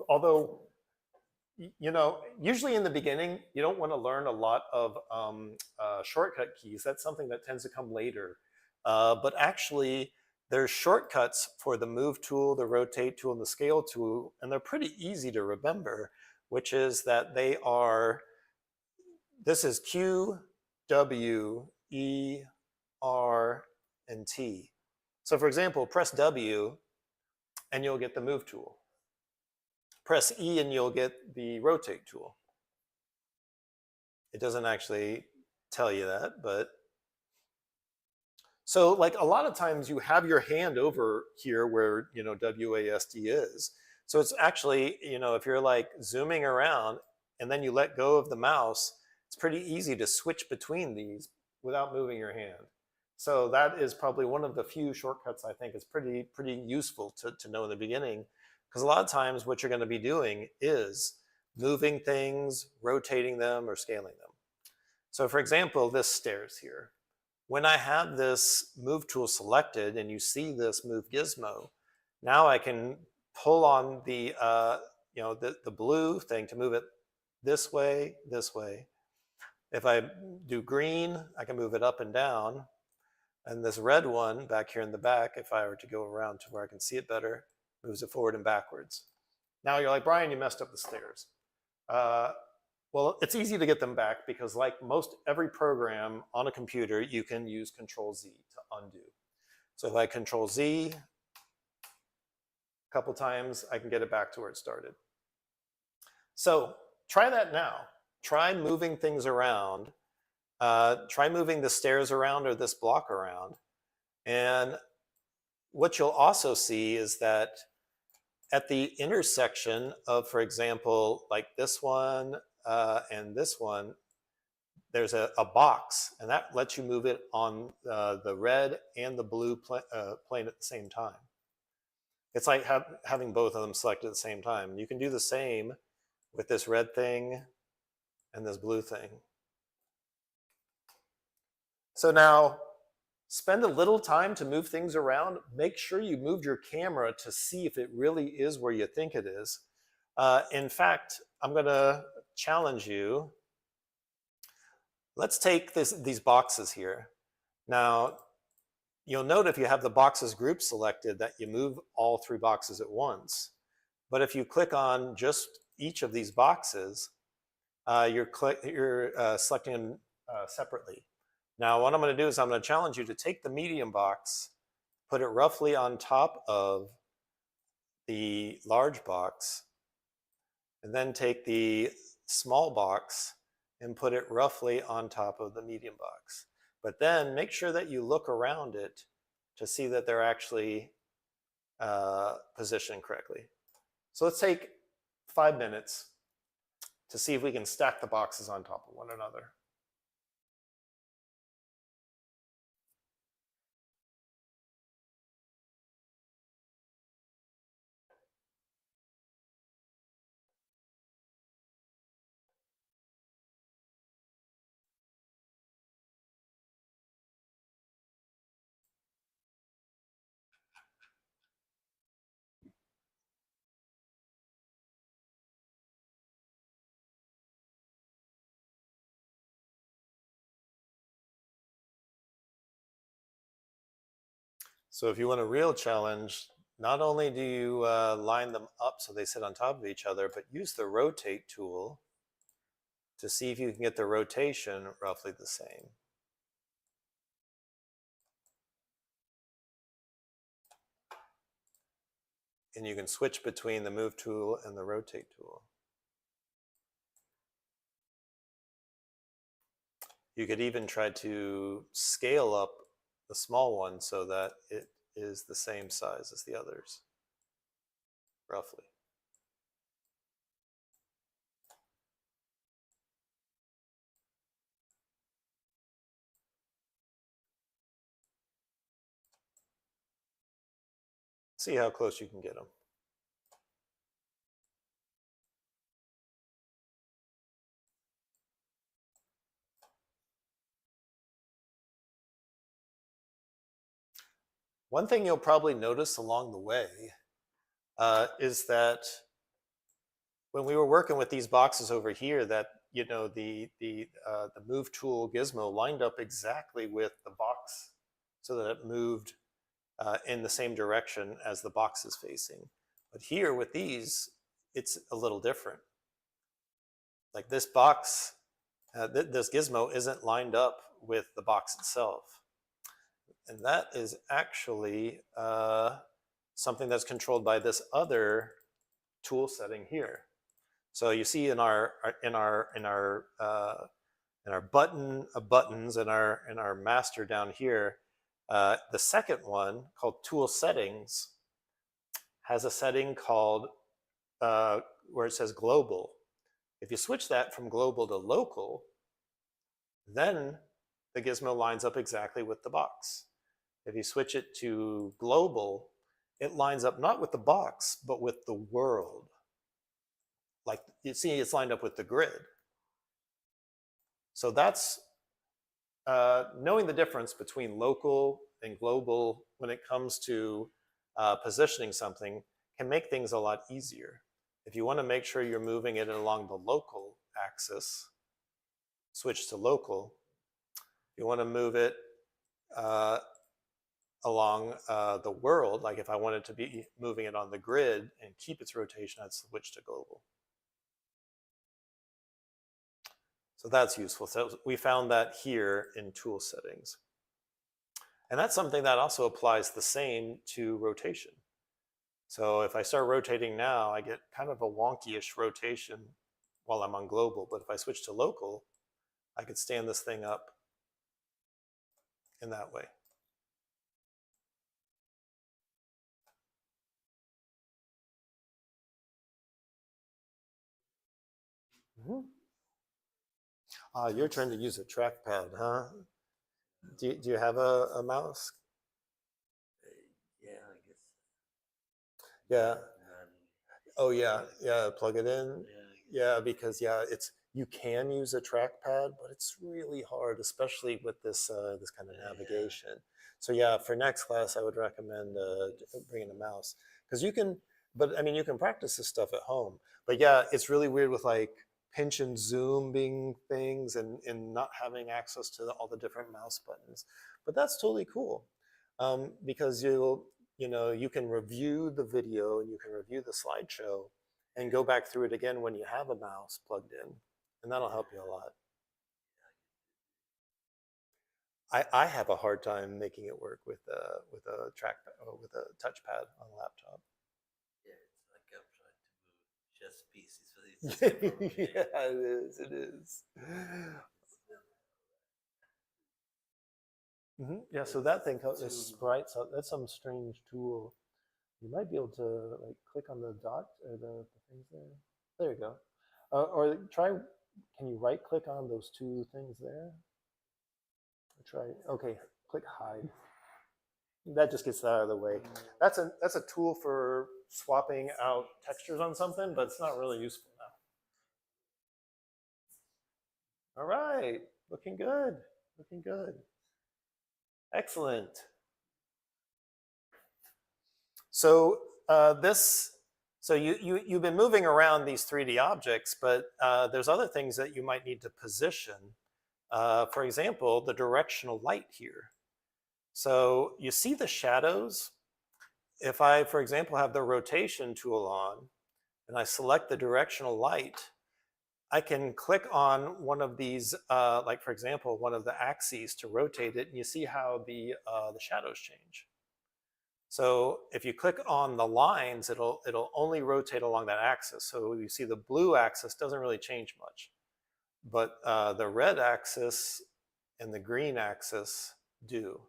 although, you know, usually in the beginning, you don't want to learn a lot of shortcut keys. That's something that tends to come later. But actually, there's shortcuts for the move tool, the rotate tool, and the scale tool, and they're pretty easy to remember, which is that this is Q, W, E, R, and T. So for example, press W, and you'll get the move tool. Press E and you'll get the rotate tool. It doesn't actually tell you that, but so like a lot of times you have your hand over here where, you know, WASD is. So it's actually, you know, if you're like zooming around and then you let go of the mouse, it's pretty easy to switch between these without moving your hand. So that is probably one of the few shortcuts I think is pretty useful to know in the beginning. Because a lot of times what you're going to be doing is moving things, rotating them, or scaling them. So for example, this stairs here. When I have this move tool selected and you see this move gizmo, now I can pull on the, you know, the blue thing to move it this way, this way. If I do green, I can move it up and down. And this red one back here in the back, if I were to go around to where I can see it better, moves it forward and backwards. Now you're like, Brian, you messed up the stairs. Well, it's easy to get them back because like every program on a computer, you can use Control-Z to undo. So if I Control-Z a couple times, I can get it back to where it started. So try that now. Try moving things around. Try moving the stairs around or this block around. And what you'll also see is that at the intersection of, for example, like this one and this one, there's a box, and that lets you move it on the red and the blue plane at the same time. It's like having both of them selected at the same time. You can do the same with this red thing and this blue thing. So now, spend a little time to move things around. Make sure you moved your camera to see if it really is where you think it is. In fact, I'm going to challenge you. Let's take these boxes here. Now, you'll note if you have the boxes group selected that you move all 3 boxes at once. But if you click on just each of these boxes, you're selecting them separately. Now, what I'm going to do is I'm going to challenge you to take the medium box, put it roughly on top of the large box, and then take the small box and put it roughly on top of the medium box. But then make sure that you look around it to see that they're actually positioned correctly. So let's take 5 minutes to see if we can stack the boxes on top of one another. So if you want a real challenge, not only do you line them up so they sit on top of each other, but use the rotate tool to see if you can get the rotation roughly the same. And you can switch between the move tool and the rotate tool. You could even try to scale up the small one so that it is the same size as the others, roughly. See how close you can get them. One thing you'll probably notice along the way is that when we were working with these boxes over here, that the move tool gizmo lined up exactly with the box, so that it moved in the same direction as the box is facing. But here with these, it's a little different. Like this box, this gizmo isn't lined up with the box itself. And that is actually something that's controlled by this other tool setting here. So you see in our buttons in our master down here, the second one called tool settings has a setting called where it says global. If you switch that from global to local, then the gizmo lines up exactly with the box. If you switch it to global, it lines up not with the box, but with the world. Like you see, it's lined up with the grid. So that's knowing the difference between local and global when it comes to positioning something can make things a lot easier. If you want to make sure you're moving it along the local axis, switch to local. If you want to move it along the world, like if I wanted to be moving it on the grid and keep its rotation, I'd switch to global. So that's useful. So we found that here in tool settings. And that's something that also applies the same to rotation. So if I start rotating now, I get kind of a wonky-ish rotation while I'm on global. But if I switch to local, I could stand this thing up in that way. You're trying to use a trackpad, huh? Do you have a mouse? Yeah, I guess. Yeah. None. Oh yeah, yeah. Plug it in. Yeah, Yeah, because yeah, it's you can use a trackpad, but it's really hard, especially with this kind of yeah. navigation. So yeah, for next class, I would recommend bringing a mouse because you can. But I mean, you can practice this stuff at home. But yeah, it's really weird with like pinch and zoom being things and not having access to all the different mouse buttons. But that's totally cool because you can review the video and you can review the slideshow and go back through it again when you have a mouse plugged in, and that'll help you a lot. I have a hard time making it work with a track with a touchpad on a laptop. Yeah, it's like I'm trying to move chess pieces, but it's the same for me. Yeah, it is. It is. Yeah, so that thing, the sprites, that's some strange tool. You might be able to like click on the dot or the things there. There you go. Or try. Can you right click on those two things there? Try. Okay, click hide. That just gets that out of the way. That's a tool for swapping out textures on something, but it's not really useful now. All right, looking good. Looking good. Excellent. So you've been moving around these 3D objects, but there's other things that you might need to position. For example, the directional light here. So you see the shadows. If I, for example, have the rotation tool on and I select the directional light, I can click on one of these, like for example, one of the axes to rotate it, and you see how the shadows change. So if you click on the lines, it'll only rotate along that axis. So you see the blue axis doesn't really change much, but the red axis and the green axis do.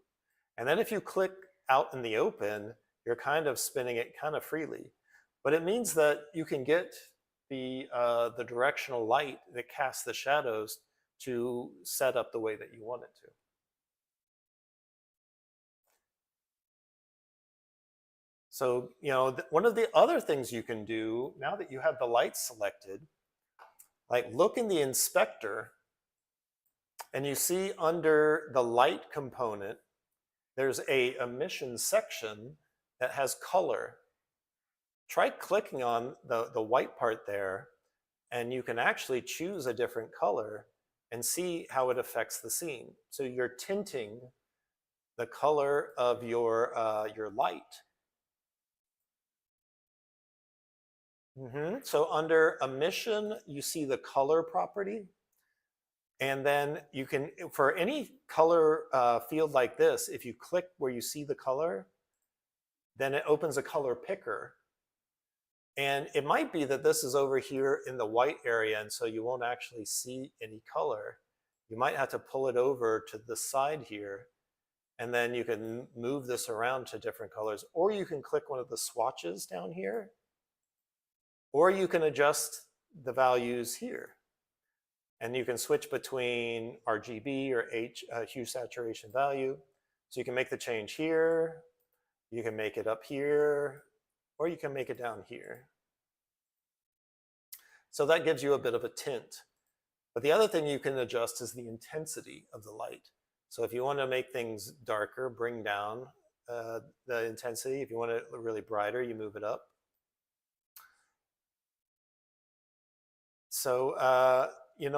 And then if you click out in the open, you're kind of spinning it kind of freely. But it means that you can get the directional light that casts the shadows to set up the way that you want it to. So, one of the other things you can do now that you have the light selected, like look in the inspector and you see under the light component, there's a emission section that has color. Try clicking on the white part there, and you can actually choose a different color and see how it affects the scene. So you're tinting the color of your light. So under emission, you see the color property. And then you can, for any color field like this, if you click where you see the color, then it opens a color picker. And it might be that this is over here in the white area, and so you won't actually see any color. You might have to pull it over to the side here, and then you can move this around to different colors. Or you can click one of the swatches down here, or you can adjust the values here. And you can switch between RGB or hue saturation value. So you can make the change here, you can make it up here, or you can make it down here. So that gives you a bit of a tint. But the other thing you can adjust is the intensity of the light. So if you want to make things darker, bring down the intensity. If you want it really brighter, you move it up. So,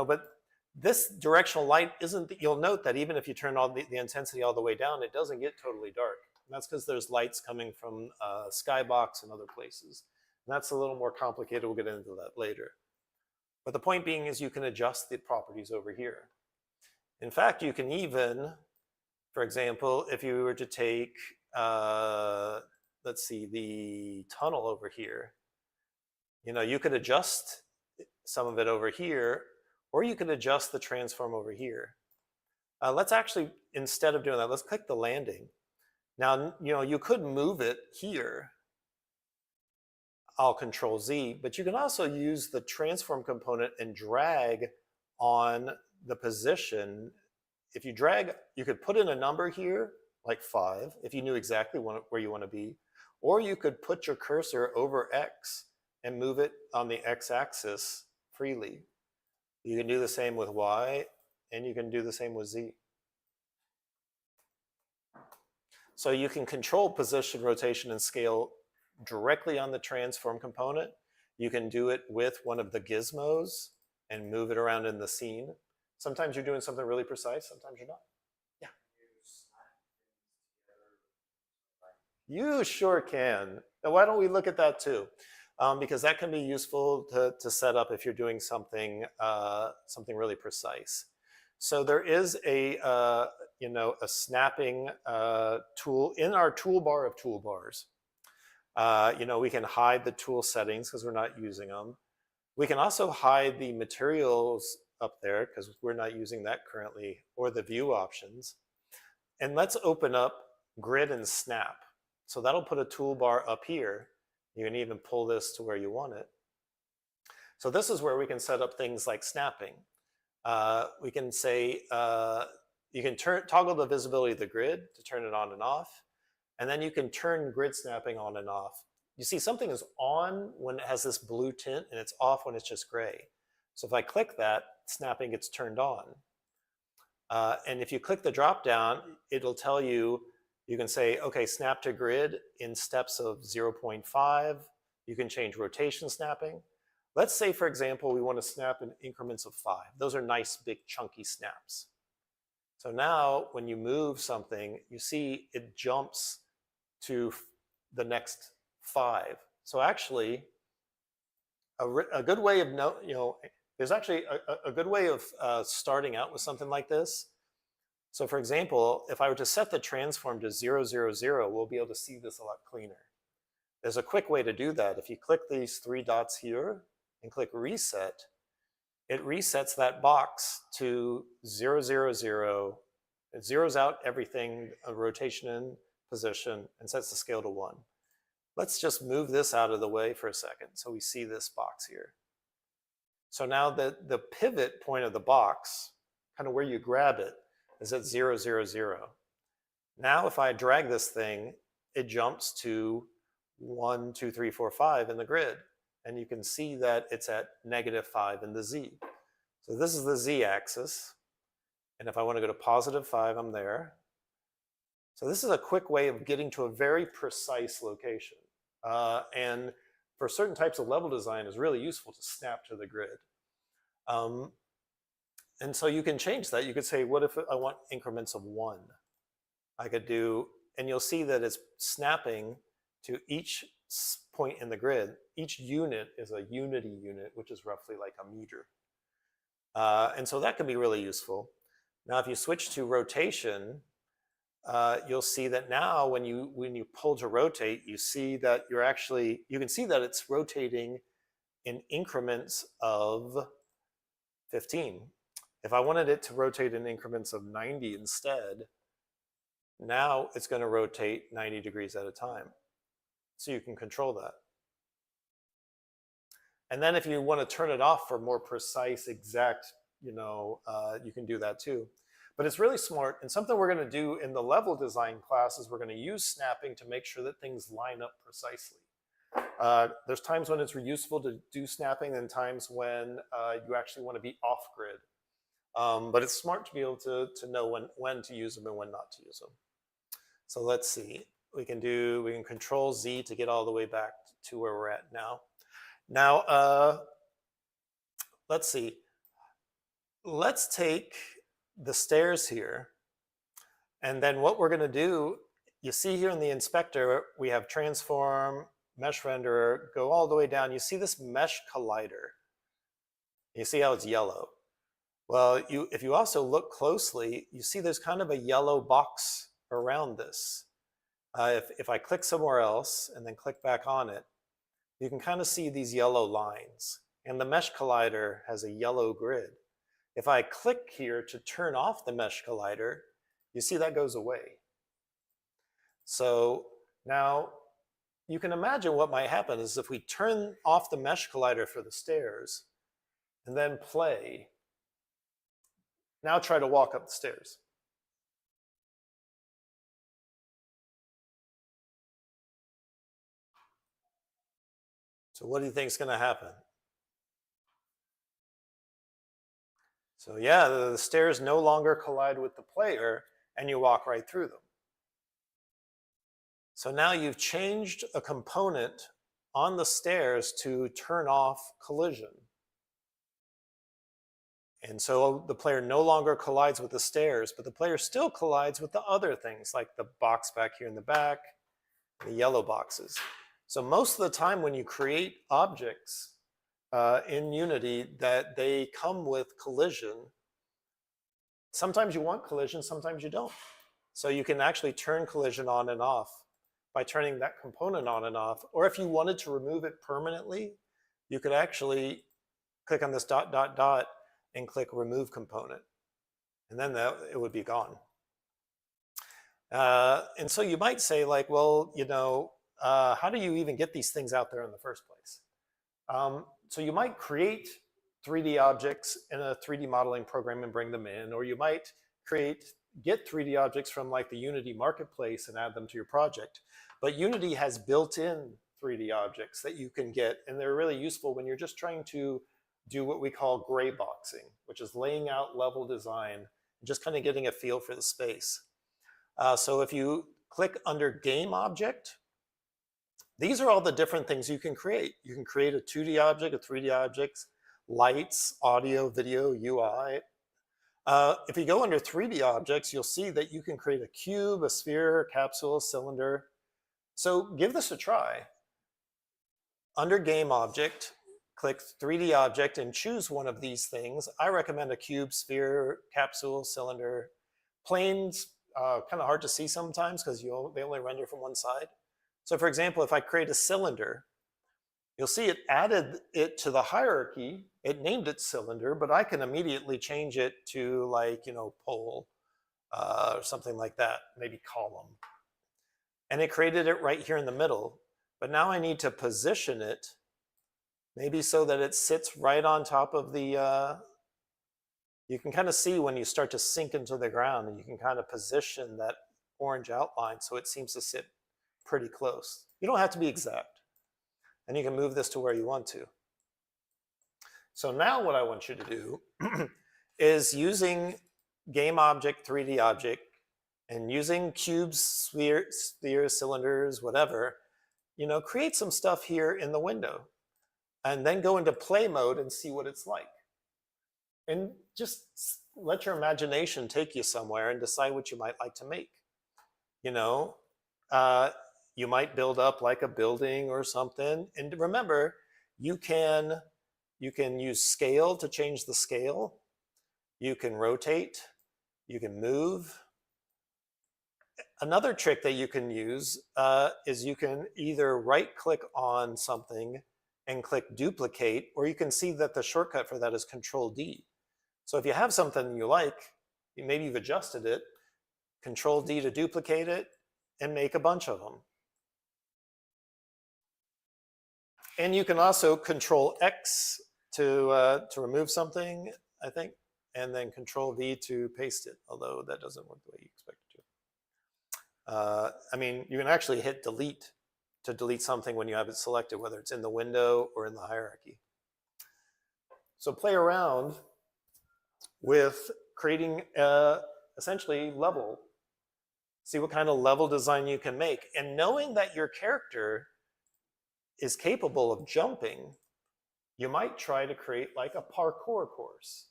but this directional light isn't, you'll note that even if you turn all the intensity all the way down, it doesn't get totally dark. And that's because there's lights coming from Skybox and other places. And that's a little more complicated. We'll get into that later. But the point being is you can adjust the properties over here. In fact, you can even, for example, if you were to take, let's see, the tunnel over here, you could adjust some of it over here, or you could adjust the transform over here. Let's actually, instead of doing that, let's click the landing. Now, you could move it here, I'll Control Z, but you can also use the transform component and drag on the position. If you drag, you could put in a number here, like 5, if you knew exactly where you want to be, or you could put your cursor over X and move it on the X-axis freely. You can do the same with Y, and you can do the same with Z. So you can control position, rotation, and scale directly on the transform component. You can do it with one of the gizmos and move it around in the scene. Sometimes you're doing something really precise, sometimes you're not. Yeah. You sure can. Now, why don't we look at that too? Because that can be useful to set up if you're doing something something really precise. So there is a a snapping tool in our toolbar of toolbars. We can hide the tool settings because we're not using them. We can also hide the materials up there because we're not using that currently, or the view options. And let's open up grid and snap. So that'll put a toolbar up here. You can even pull this to where you want it. So this is where we can set up things like snapping. We can say, you can toggle the visibility of the grid to turn it on and off. And then you can turn grid snapping on and off. You see something is on when it has this blue tint and it's off when it's just gray. So if I click that, snapping gets turned on. And if you click the drop down, it'll tell you, you can say, okay, snap to grid in steps of 0.5. You can change rotation snapping. Let's say, for example, we want to snap in increments of 5. Those are nice, big, chunky snaps. So now when you move something, you see it jumps to the next 5. So actually, a good way of there's actually a good way of starting out with something like this. So for example, if I were to set the transform to 0, 0, 0, we'll be able to see this a lot cleaner. There's a quick way to do that. If you click these 3 dots here and click reset, it resets that box to 0, 0, 0. It zeroes out everything, a rotation in, position, and sets the scale to 1. Let's just move this out of the way for a second so we see this box here. So now the pivot point of the box, kind of where you grab it, is at 0, 0, 0. Now if I drag this thing, it jumps to 1, 2, 3, 4, 5 in the grid. And you can see that it's at -5 in the Z. So this is the Z axis. And if I want to go to +5, I'm there. So this is a quick way of getting to a very precise location. And for certain types of level design, is really useful to snap to the grid. And so you can change that. You could say, what if I want increments of 1? I could do, and you'll see that it's snapping to each point in the grid. Each unit is a unity unit, which is roughly like a meter. And so that can be really useful. Now, if you switch to rotation, you'll see that now when you pull to rotate, you see that you can see that it's rotating in increments of 15. If I wanted it to rotate in increments of 90 instead, now it's going to rotate 90 degrees at a time. So you can control that. And then if you want to turn it off for more precise, exact, you can do that too. But it's really smart, and something we're going to do in the level design class is we're going to use snapping to make sure that things line up precisely. There's times when it's useful to do snapping and times when you actually want to be off-grid. But it's smart to be able to know when to use them and when not to use them. So let's see. We can Control Z to get all the way back to where we're at now. Now, let's see. Let's take the stairs here. And then what we're going to do, you see here in the inspector, we have transform, mesh renderer, go all the way down. You see this mesh collider. You see how it's yellow. Well, if you also look closely, you see there's kind of a yellow box around this. If I click somewhere else and then click back on it, you can kind of see these yellow lines. And the mesh collider has a yellow grid. If I click here to turn off the mesh collider, you see that goes away. So now you can imagine what might happen is if we turn off the mesh collider for the stairs and then play, now try to walk up the stairs. So what do you think is going to happen? So yeah, the stairs no longer collide with the player and you walk right through them. So now you've changed a component on the stairs to turn off collision. And so the player no longer collides with the stairs, but the player still collides with the other things like the box back here in the back, the yellow boxes. So most of the time when you create objects in Unity that they come with collision, sometimes you want collision, sometimes you don't. So you can actually turn collision on and off by turning that component on and off. Or if you wanted to remove it permanently, you could actually click on this dot, dot, dot, and click remove component. And then it would be gone. And so you might say like, well, you know, how do you even get these things out there in the first place? So you might create 3D objects in a 3D modeling program and bring them in, or you might get 3D objects from like the Unity marketplace and add them to your project. But Unity has built-in 3D objects that you can get, and they're really useful when you're just trying to do what we call gray boxing, which is laying out level design and just kind of getting a feel for the space. So if you click under game object, these are all the different things you can create. You can create a 2D object, a 3D object, lights, audio, video, UI. If you go under 3D objects, you'll see that you can create a cube, a sphere, a capsule, a cylinder. So give this a try. Under game object, click 3D object and choose one of these things. I recommend a cube, sphere, capsule, cylinder. Planes, kind of hard to see sometimes because they only render from one side. So for example, if I create a cylinder, you'll see it added it to the hierarchy. It named it cylinder, but I can immediately change it to like, you know, pole or something like that, maybe column. And it created it right here in the middle. But now I need to position it, maybe so that it sits right on top of the, you can kind of see when you start to sink into the ground, and you can kind of position that orange outline so it seems to sit pretty close. You don't have to be exact. And you can move this to where you want to. So now what I want you to do is using game object, 3D object, and using cubes, spheres, cylinders, whatever, you know, create some stuff here in the window and then go into play mode and see what it's like. And just let your imagination take you somewhere and decide what you might like to make. You know, you might build up like a building or something. And remember, you can use scale to change the scale. You can rotate. You can move. Another trick that you can use is you can either right-click on something and click duplicate, or you can see that the shortcut for that is Control-D. So if you have something you like, maybe you've adjusted it, Control-D to duplicate it, and make a bunch of them. And you can also Control-X to remove something, I think, and then Control-V to paste it, although that doesn't work the way you expect it to. I mean, you can actually hit delete to delete something when you have it selected, whether it's in the window or in the hierarchy. So play around with creating essentially level. See what kind of level design you can make. And knowing that your character is capable of jumping, you might try to create like a parkour course.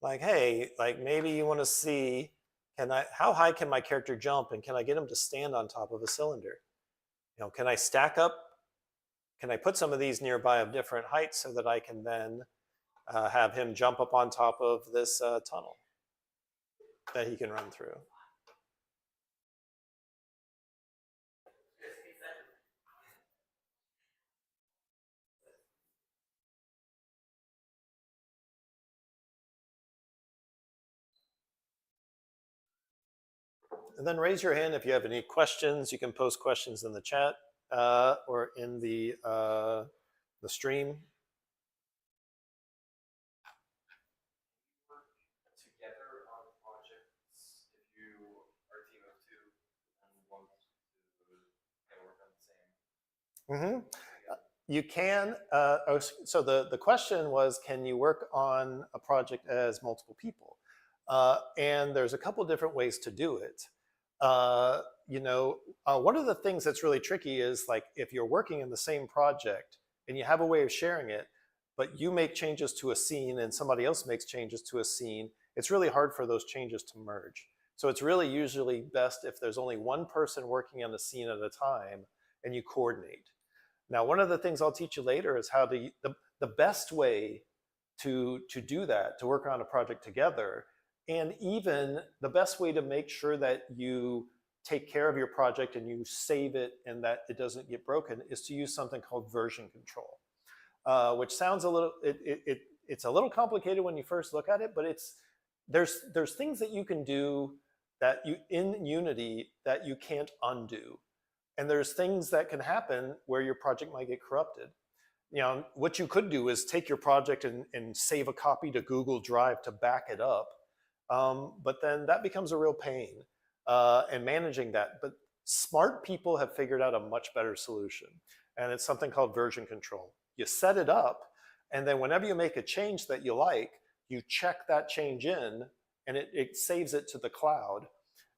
Like, hey, like maybe you want to see, how high can my character jump, and can I get him to stand on top of a cylinder? You know, can I stack up? Can I put some of these nearby of different heights so that I can then have him jump up on top of this tunnel that he can run through? And then raise your hand if you have any questions. You can post questions in the chat. or in the stream. Work together on projects if you are a team of two and want to work on the same Mm-hmm. together? You can. So the question was, can you work on a project as multiple people? And there's a couple different ways to do it. One of the things that's really tricky is like if you're working in the same project and you have a way of sharing it, but you make changes to a scene and somebody else makes changes to a scene, it's really hard for those changes to merge. So it's really usually best if there's only one person working on the scene at a time and you coordinate. Now, one of the things I'll teach you later is how to the best way to do that, to work on a project together, and even the best way to make sure that you take care of your project and you save it and that it doesn't get broken is to use something called version control, which sounds a little it's a little complicated when you first look at it, but there's things that you can do that you in Unity that you can't undo. And there's things that can happen where your project might get corrupted. What you could do is take your project and save a copy to Google Drive to back it up. But then that becomes a real pain and managing that. But smart people have figured out a much better solution. And it's something called version control. You set it up, and then whenever you make a change that you like, you check that change in, and it saves it to the cloud.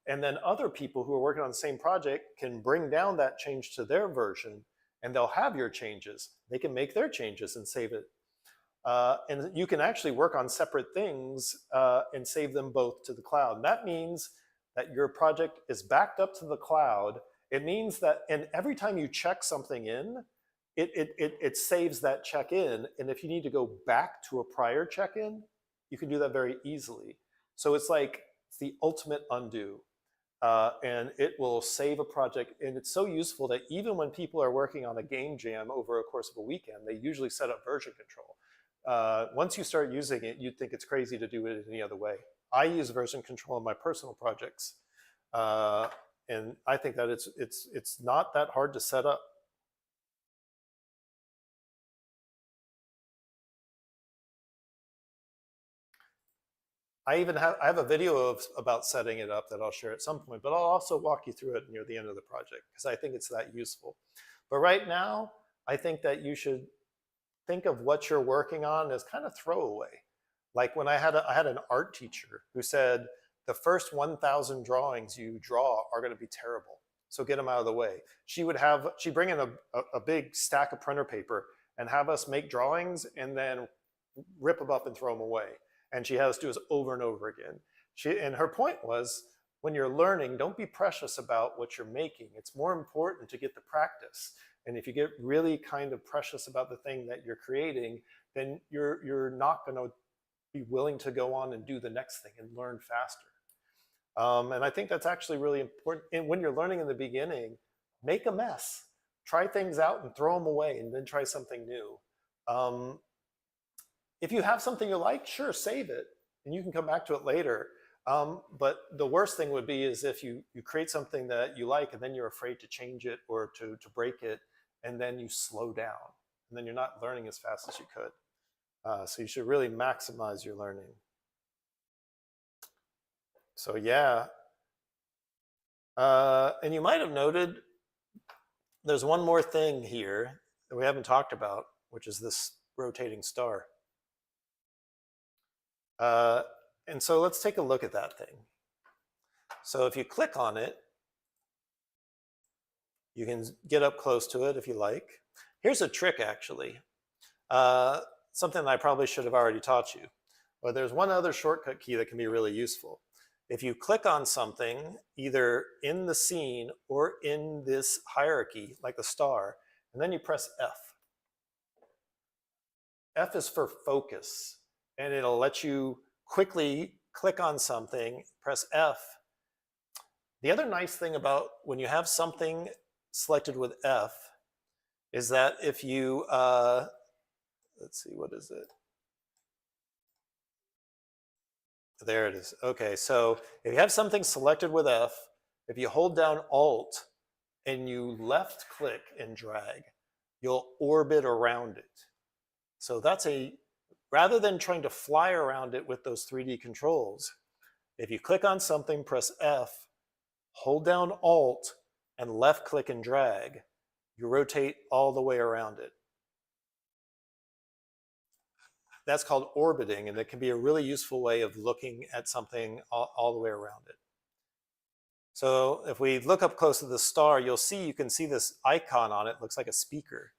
And then other people who are working on the same project can bring down that change to their version and they'll have your changes. They can make their changes and save it. And you can actually work on separate things and save them both to the cloud. And that means that your project is backed up to the cloud. It means that, and every time you check something in, it saves that check in. And if you need to go back to a prior check in, you can do that very easily. So it's the ultimate undo. And it will save a project. And it's so useful that even when people are working on a game jam over a course of a weekend, they usually set up version control. Once you start using it, you'd think it's crazy to do it any other way. I use version control in my personal projects. And I think that it's not that hard to set up. I have a video about setting it up that I'll share at some point, but I'll also walk you through it near the end of the project because I think it's that useful. But right now, I think that you should think of what you're working on as kind of throwaway. Like when I had an art teacher who said, the first 1,000 drawings you draw are going to be terrible, so get them out of the way. She'd bring in a big stack of printer paper and have us make drawings and then rip them up and throw them away. And she has to do this over and over again. And her point was, when you're learning, don't be precious about what you're making. It's more important to get the practice. And if you get really kind of precious about the thing that you're creating, then you're not going to be willing to go on and do the next thing and learn faster. And I think that's actually really important. And when you're learning in the beginning, make a mess. Try things out and throw them away and then try something new. If you have something you like, sure, save it, and you can come back to it later. But the worst thing would be is if you create something that you like and then you're afraid to change it or to break it, and then you slow down, and then you're not learning as fast as you could. So you should really maximize your learning. So yeah. And you might have noted there's one more thing here that we haven't talked about, which is this rotating star. And so let's take a look at that thing. So if you click on it, you can get up close to it if you like. Here's a trick, actually. Something that I probably should have already taught you. But there's one other shortcut key that can be really useful. If you click on something, either in the scene or in this hierarchy, like the star, and then you press F. F is for focus. And it'll let you quickly click on something, press F. The other nice thing about when you have something selected with F is that if you, let's see, what is it? There it is. Okay, so if you have something selected with F, if you hold down Alt and you left click and drag, you'll orbit around it. So that's rather than trying to fly around it with those 3D controls, if you click on something, press F, hold down Alt, and left click and drag, you rotate all the way around it. That's called orbiting, and it can be a really useful way of looking at something all the way around it. So if we look up close to the star, you can see this icon on it, looks like a speaker.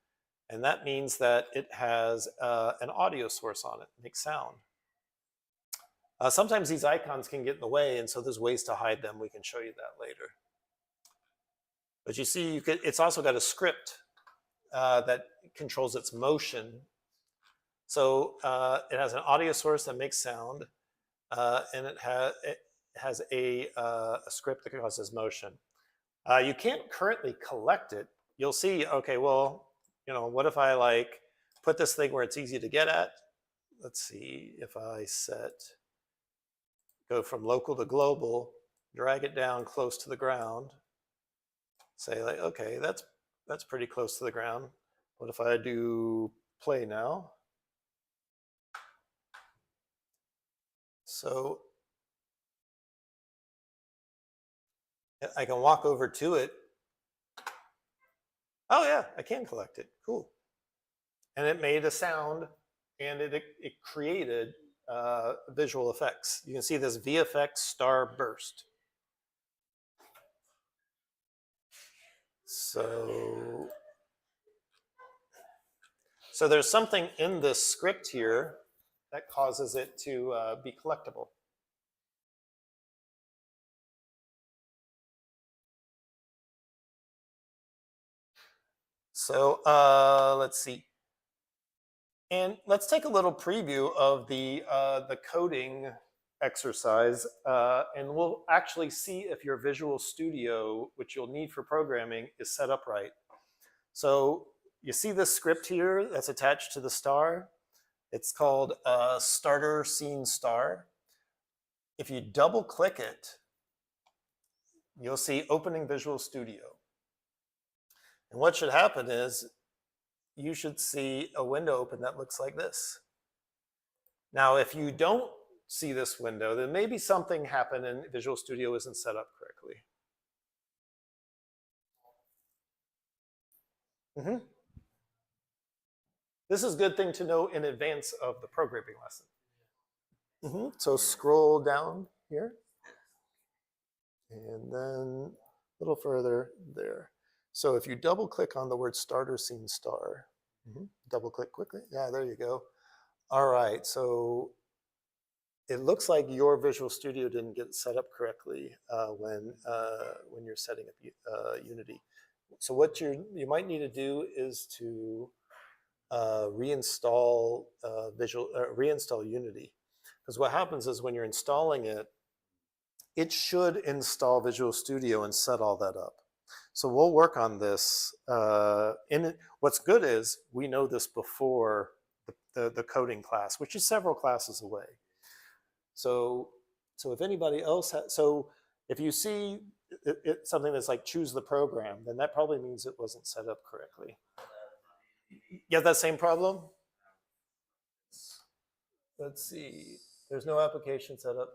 And that means that it has an audio source on it, makes sound. Sometimes these icons can get in the way, and so there's ways to hide them. We can show you that later. But you see, it's also got a script that controls its motion. So it has an audio source that makes sound, and it has a script that causes motion. You can't currently collect it. You'll see, okay, well, what if I put this thing where it's easy to get at? Let's see if I go from local to global, drag it down close to the ground, say okay, that's pretty close to the ground. What if I do play now? So I can walk over to it. Oh yeah, I can collect it, cool. And it made a sound, and it created visual effects. You can see this VFX star burst. So there's something in this script here that causes it to be collectible. So let's see. And let's take a little preview of the coding exercise, and we'll actually see if your Visual Studio, which you'll need for programming, is set up right. So you see this script here that's attached to the star? It's called Starter Scene Star. If you double click it, you'll see Opening Visual Studio. And what should happen is you should see a window open that looks like this. Now, if you don't see this window, then maybe something happened and Visual Studio isn't set up correctly. This is a good thing to know in advance of the programming lesson. So scroll down here. And then a little further there. So if you double click on the word Starter Scene Star, double click quickly. Yeah, there you go. All right, so it looks like your Visual Studio didn't get set up correctly when you're setting up Unity. So what you might need to do is to reinstall reinstall Unity, because what happens is when you're installing it, it should install Visual Studio and set all that up. So we'll work on this. What's good is we know this before the coding class, which is several classes away. So if anybody else if you see something that's like choose the program, then that probably means it wasn't set up correctly. You have that same problem? Let's see. There's no application set up.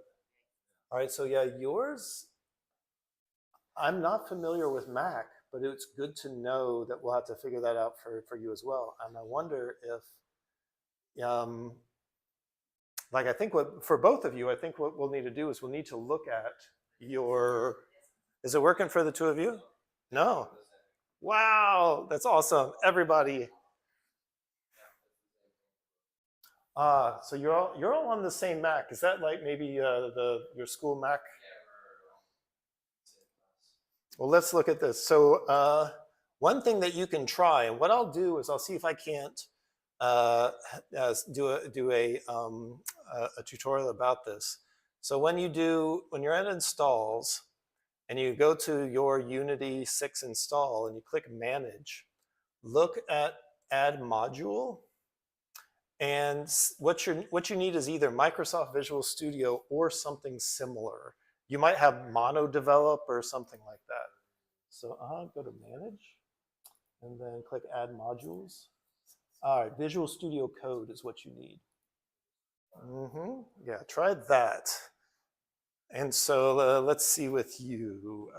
All right, so yeah, yours, I'm not familiar with Mac, but it's good to know that we'll have to figure that out for you as well. And I wonder if, I think for both of you, I think what we'll need to do is we'll need to look at is it working for the two of you? No? Wow, that's awesome. Everybody. So you're all on the same Mac. Is that like maybe your school Mac? Well, let's look at this. So one thing that you can try, and what I'll do is I'll see if I can't do a tutorial about this. So when you're at installs and you go to your Unity 6 install and you click Manage, look at Add Module. And what you need is either Microsoft Visual Studio or something similar. You might have Mono Develop or something like that. So go to Manage, and then click Add Modules. All right, Visual Studio Code is what you need. Yeah, try that. And so let's see with you.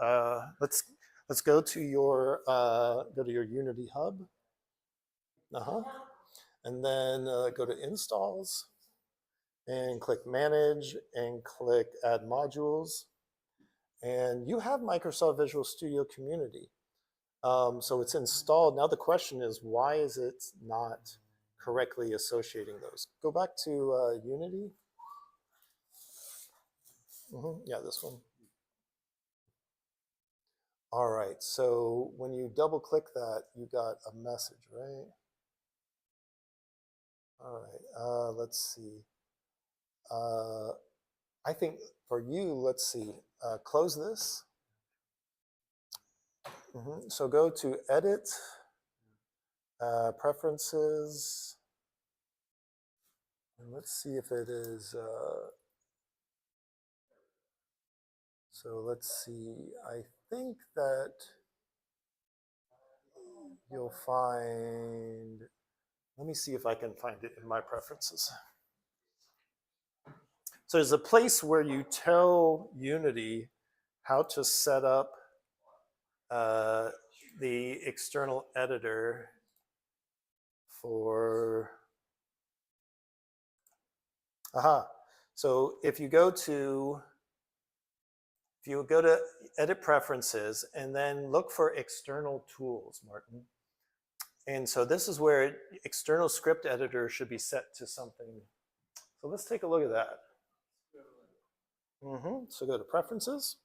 Let's go to your Unity hub. And then go to Installs and click Manage and click Add Modules. And you have Microsoft Visual Studio Community. So it's installed. Now the question is, why is it not correctly associating those? Go back to Unity. Yeah, this one. All right, so when you double click that, you got a message, right? All right, let's see. I think for you, let's see, close this. So go to Edit, Preferences, and let's see if it is, so let's see, I think that you'll find, let me see if I can find it in my preferences. So there's a place where you tell Unity how to set up the external editor for, so if you go to Edit Preferences and then look for External Tools, Martin. And so this is where External Script Editor should be set to something. So let's take a look at that. So go to Preferences,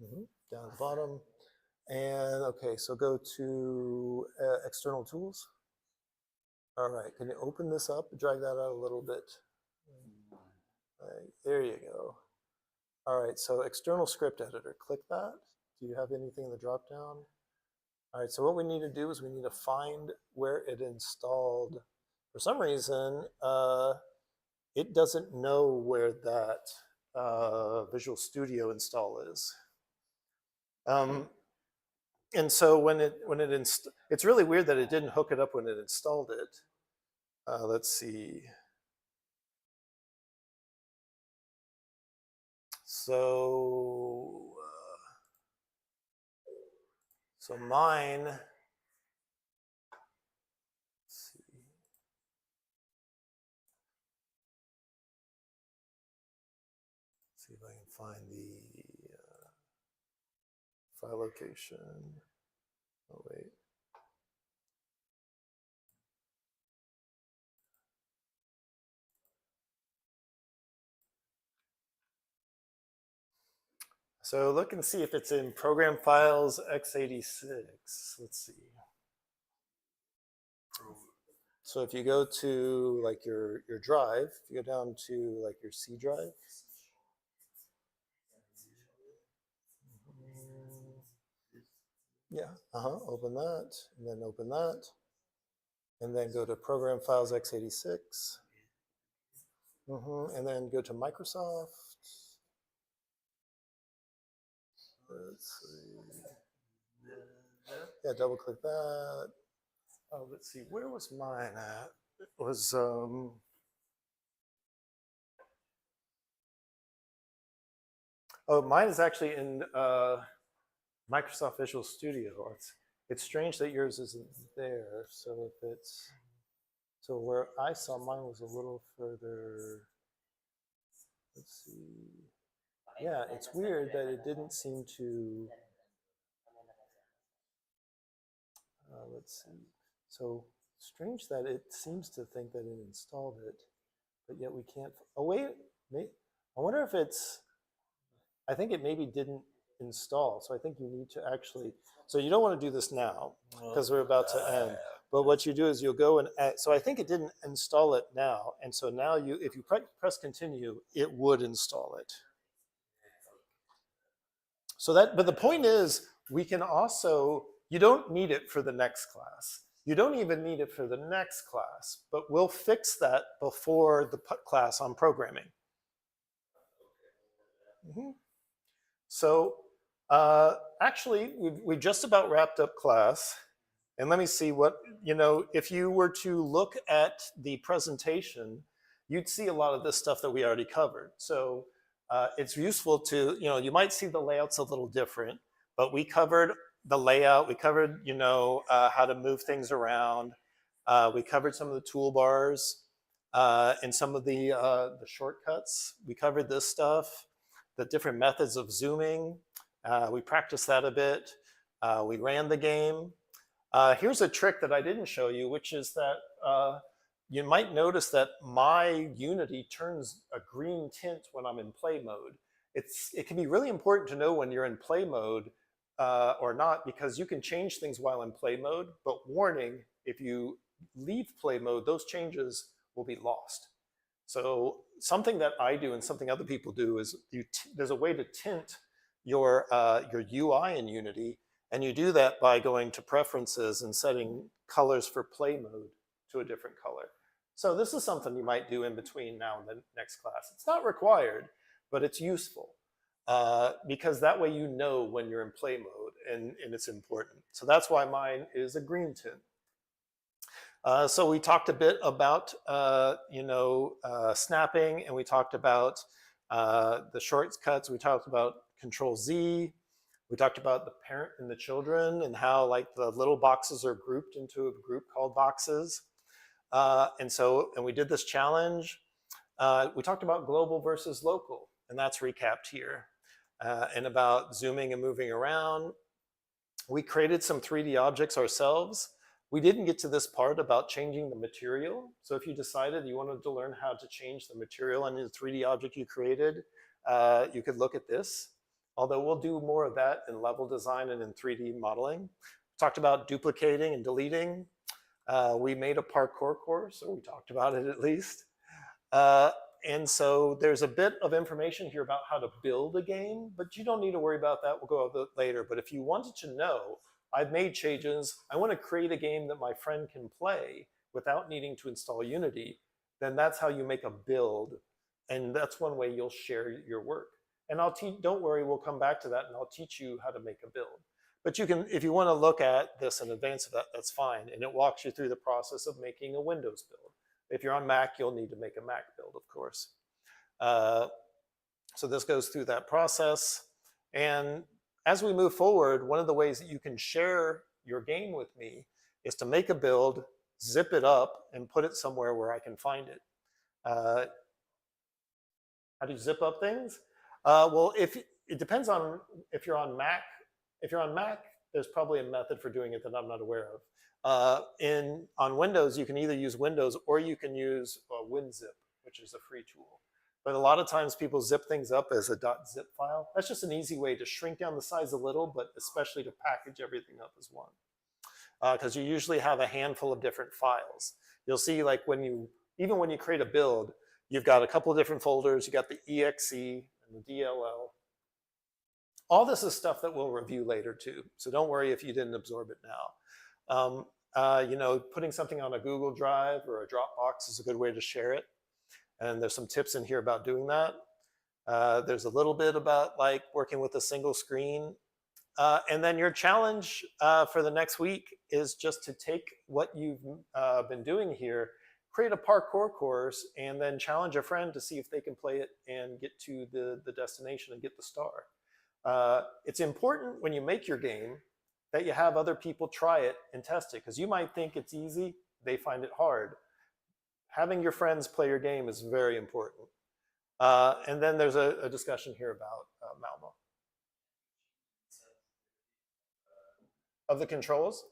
down at the bottom. And okay, so go to External Tools. All right, can you open this up, drag that out a little bit? Right, there you go. All right, so External Script Editor, click that. Do you have anything in the drop down? All right, so what we need to do is we need to find where it installed. For some reason, it doesn't know where that Visual Studio install is. And so it's really weird that it didn't hook it up when it installed it. Let's see. So mine. Let's see if I can find the file location. Oh wait. So look and see if it's in Program Files x86. Let's see. So if you go to like your drive, if you go down to like your C drive. Yeah, open that, and then open that. And then go to Program Files x86. And then go to Microsoft. Let's see. Yeah, double click that. Oh, let's see. Where was mine at? It was oh, mine is actually in Microsoft Visual Studio. It's strange that yours isn't there. So if it's where I saw mine was a little further. Let's see. Yeah, it's weird that it didn't seem to. Let's see. So strange that it seems to think that it installed it, but yet we can't. Oh wait, I wonder if it's. I think it maybe didn't install. So I think you need to actually. So you don't want to do this now because we're about to end. But what you do is you'll go and add, so I think it didn't install it now, and so now if you press continue, it would install it. So but the point is, we can also, you don't need it for the next class. You don't even need it for the next class, but we'll fix that before the class on programming. So Actually, we've just about wrapped up class. And let me see what, if you were to look at the presentation, you'd see a lot of this stuff that we already covered. So it's useful to, you might see the layouts a little different, but we covered the layout. We covered, how to move things around. We covered some of the toolbars and some of the shortcuts. We covered this stuff, the different methods of zooming. We practiced that a bit. We ran the game. Here's a trick that I didn't show you, which is that you might notice that my Unity turns a green tint when I'm in play mode. It can be really important to know when you're in play mode or not, because you can change things while in play mode, but warning, if you leave play mode, those changes will be lost. So something that I do and something other people do is there's a way to tint your UI in Unity, and you do that by going to preferences and setting colors for play mode to a different color. So this is something you might do in between now and the next class. It's not required, but it's useful because that way you know when you're in play mode, and it's important. So that's why mine is a green tint. So we talked a bit about snapping, and we talked about the shortcuts. We talked about Control Z. We talked about the parent and the children and how like the little boxes are grouped into a group called boxes. And we did this challenge. We talked about global versus local, and that's recapped here. And about zooming and moving around. We created some 3D objects ourselves. We didn't get to this part about changing the material. So if you decided you wanted to learn how to change the material on the 3D object you created, you could look at this. Although we'll do more of that in level design and in 3D modeling. We talked about duplicating and deleting. We made a parkour course, or we talked about it at least. And so there's a bit of information here about how to build a game, but you don't need to worry about that. We'll go over that later. But if you wanted to know, I've made changes. I want to create a game that my friend can play without needing to install Unity. Then that's how you make a build. And that's one way you'll share your work. And don't worry, we'll come back to that and I'll teach you how to make a build. But you can, if you want to look at this in advance of that, that's fine. And it walks you through the process of making a Windows build. If you're on Mac, you'll need to make a Mac build, of course. So this goes through that process. And as we move forward, one of the ways that you can share your game with me is to make a build, zip it up, and put it somewhere where I can find it. How do you zip up things? Well, it depends on if you're on Mac. If you're on Mac, there's probably a method for doing it that I'm not aware of. On Windows, you can either use Windows or you can use WinZip, which is a free tool. But a lot of times people zip things up as a .zip file. That's just an easy way to shrink down the size a little, but especially to package everything up as one. Because you usually have a handful of different files. You'll see like even when you create a build, you've got a couple of different folders. You got the exe and the DLL. All this is stuff that we'll review later too. So don't worry if you didn't absorb it now. Putting something on a Google Drive or a Dropbox is a good way to share it. And there's some tips in here about doing that. There's a little bit about like working with a single screen. And then your challenge for the next week is just to take what you've been doing here, create a parkour course, and then challenge a friend to see if they can play it and get to the destination and get the star. It's important when you make your game that you have other people try it and test it, because you might think it's easy, they find it hard. Having your friends play your game is very important. And then there's a discussion here about Malmo. Of the controls?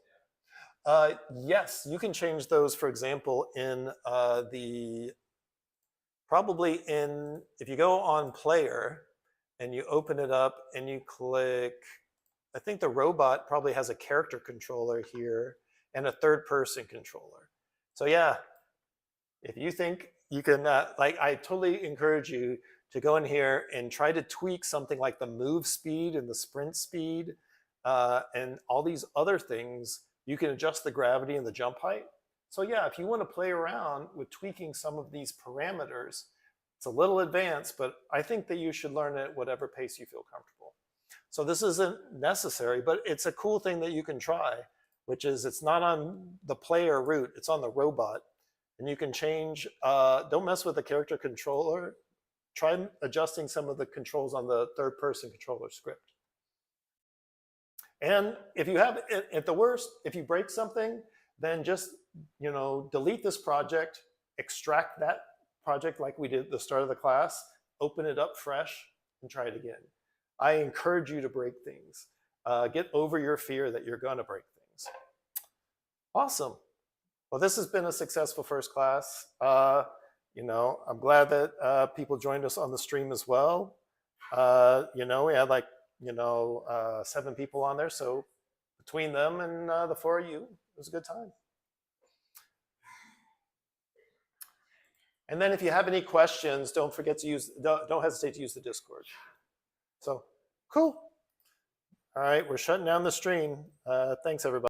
Yes, you can change those, for example, in if you go on player and you open it up and you click, I think the robot probably has a character controller here and a third person controller. So yeah, if you think you can, I totally encourage you to go in here and try to tweak something like the move speed and the sprint speed and all these other things. You can adjust the gravity and the jump height. So yeah, if you want to play around with tweaking some of these parameters, it's a little advanced, but I think that you should learn at whatever pace you feel comfortable. So this isn't necessary, but it's a cool thing that you can try, which is it's not on the player root, it's on the robot. And you can change, don't mess with the character controller. Try adjusting some of the controls on the third person controller script. And if you have, at the worst, if you break something, then just, delete this project, extract that project like we did at the start of the class, open it up fresh, and try it again. I encourage you to break things. Get over your fear that you're gonna break things. Awesome. Well, this has been a successful first class. I'm glad that people joined us on the stream as well. We had like 7 people on there, so between them and the 4 of you, it was a good time. And then if you have any questions, don't hesitate to use the Discord. So, cool. All right, we're shutting down the stream. Thanks, everybody.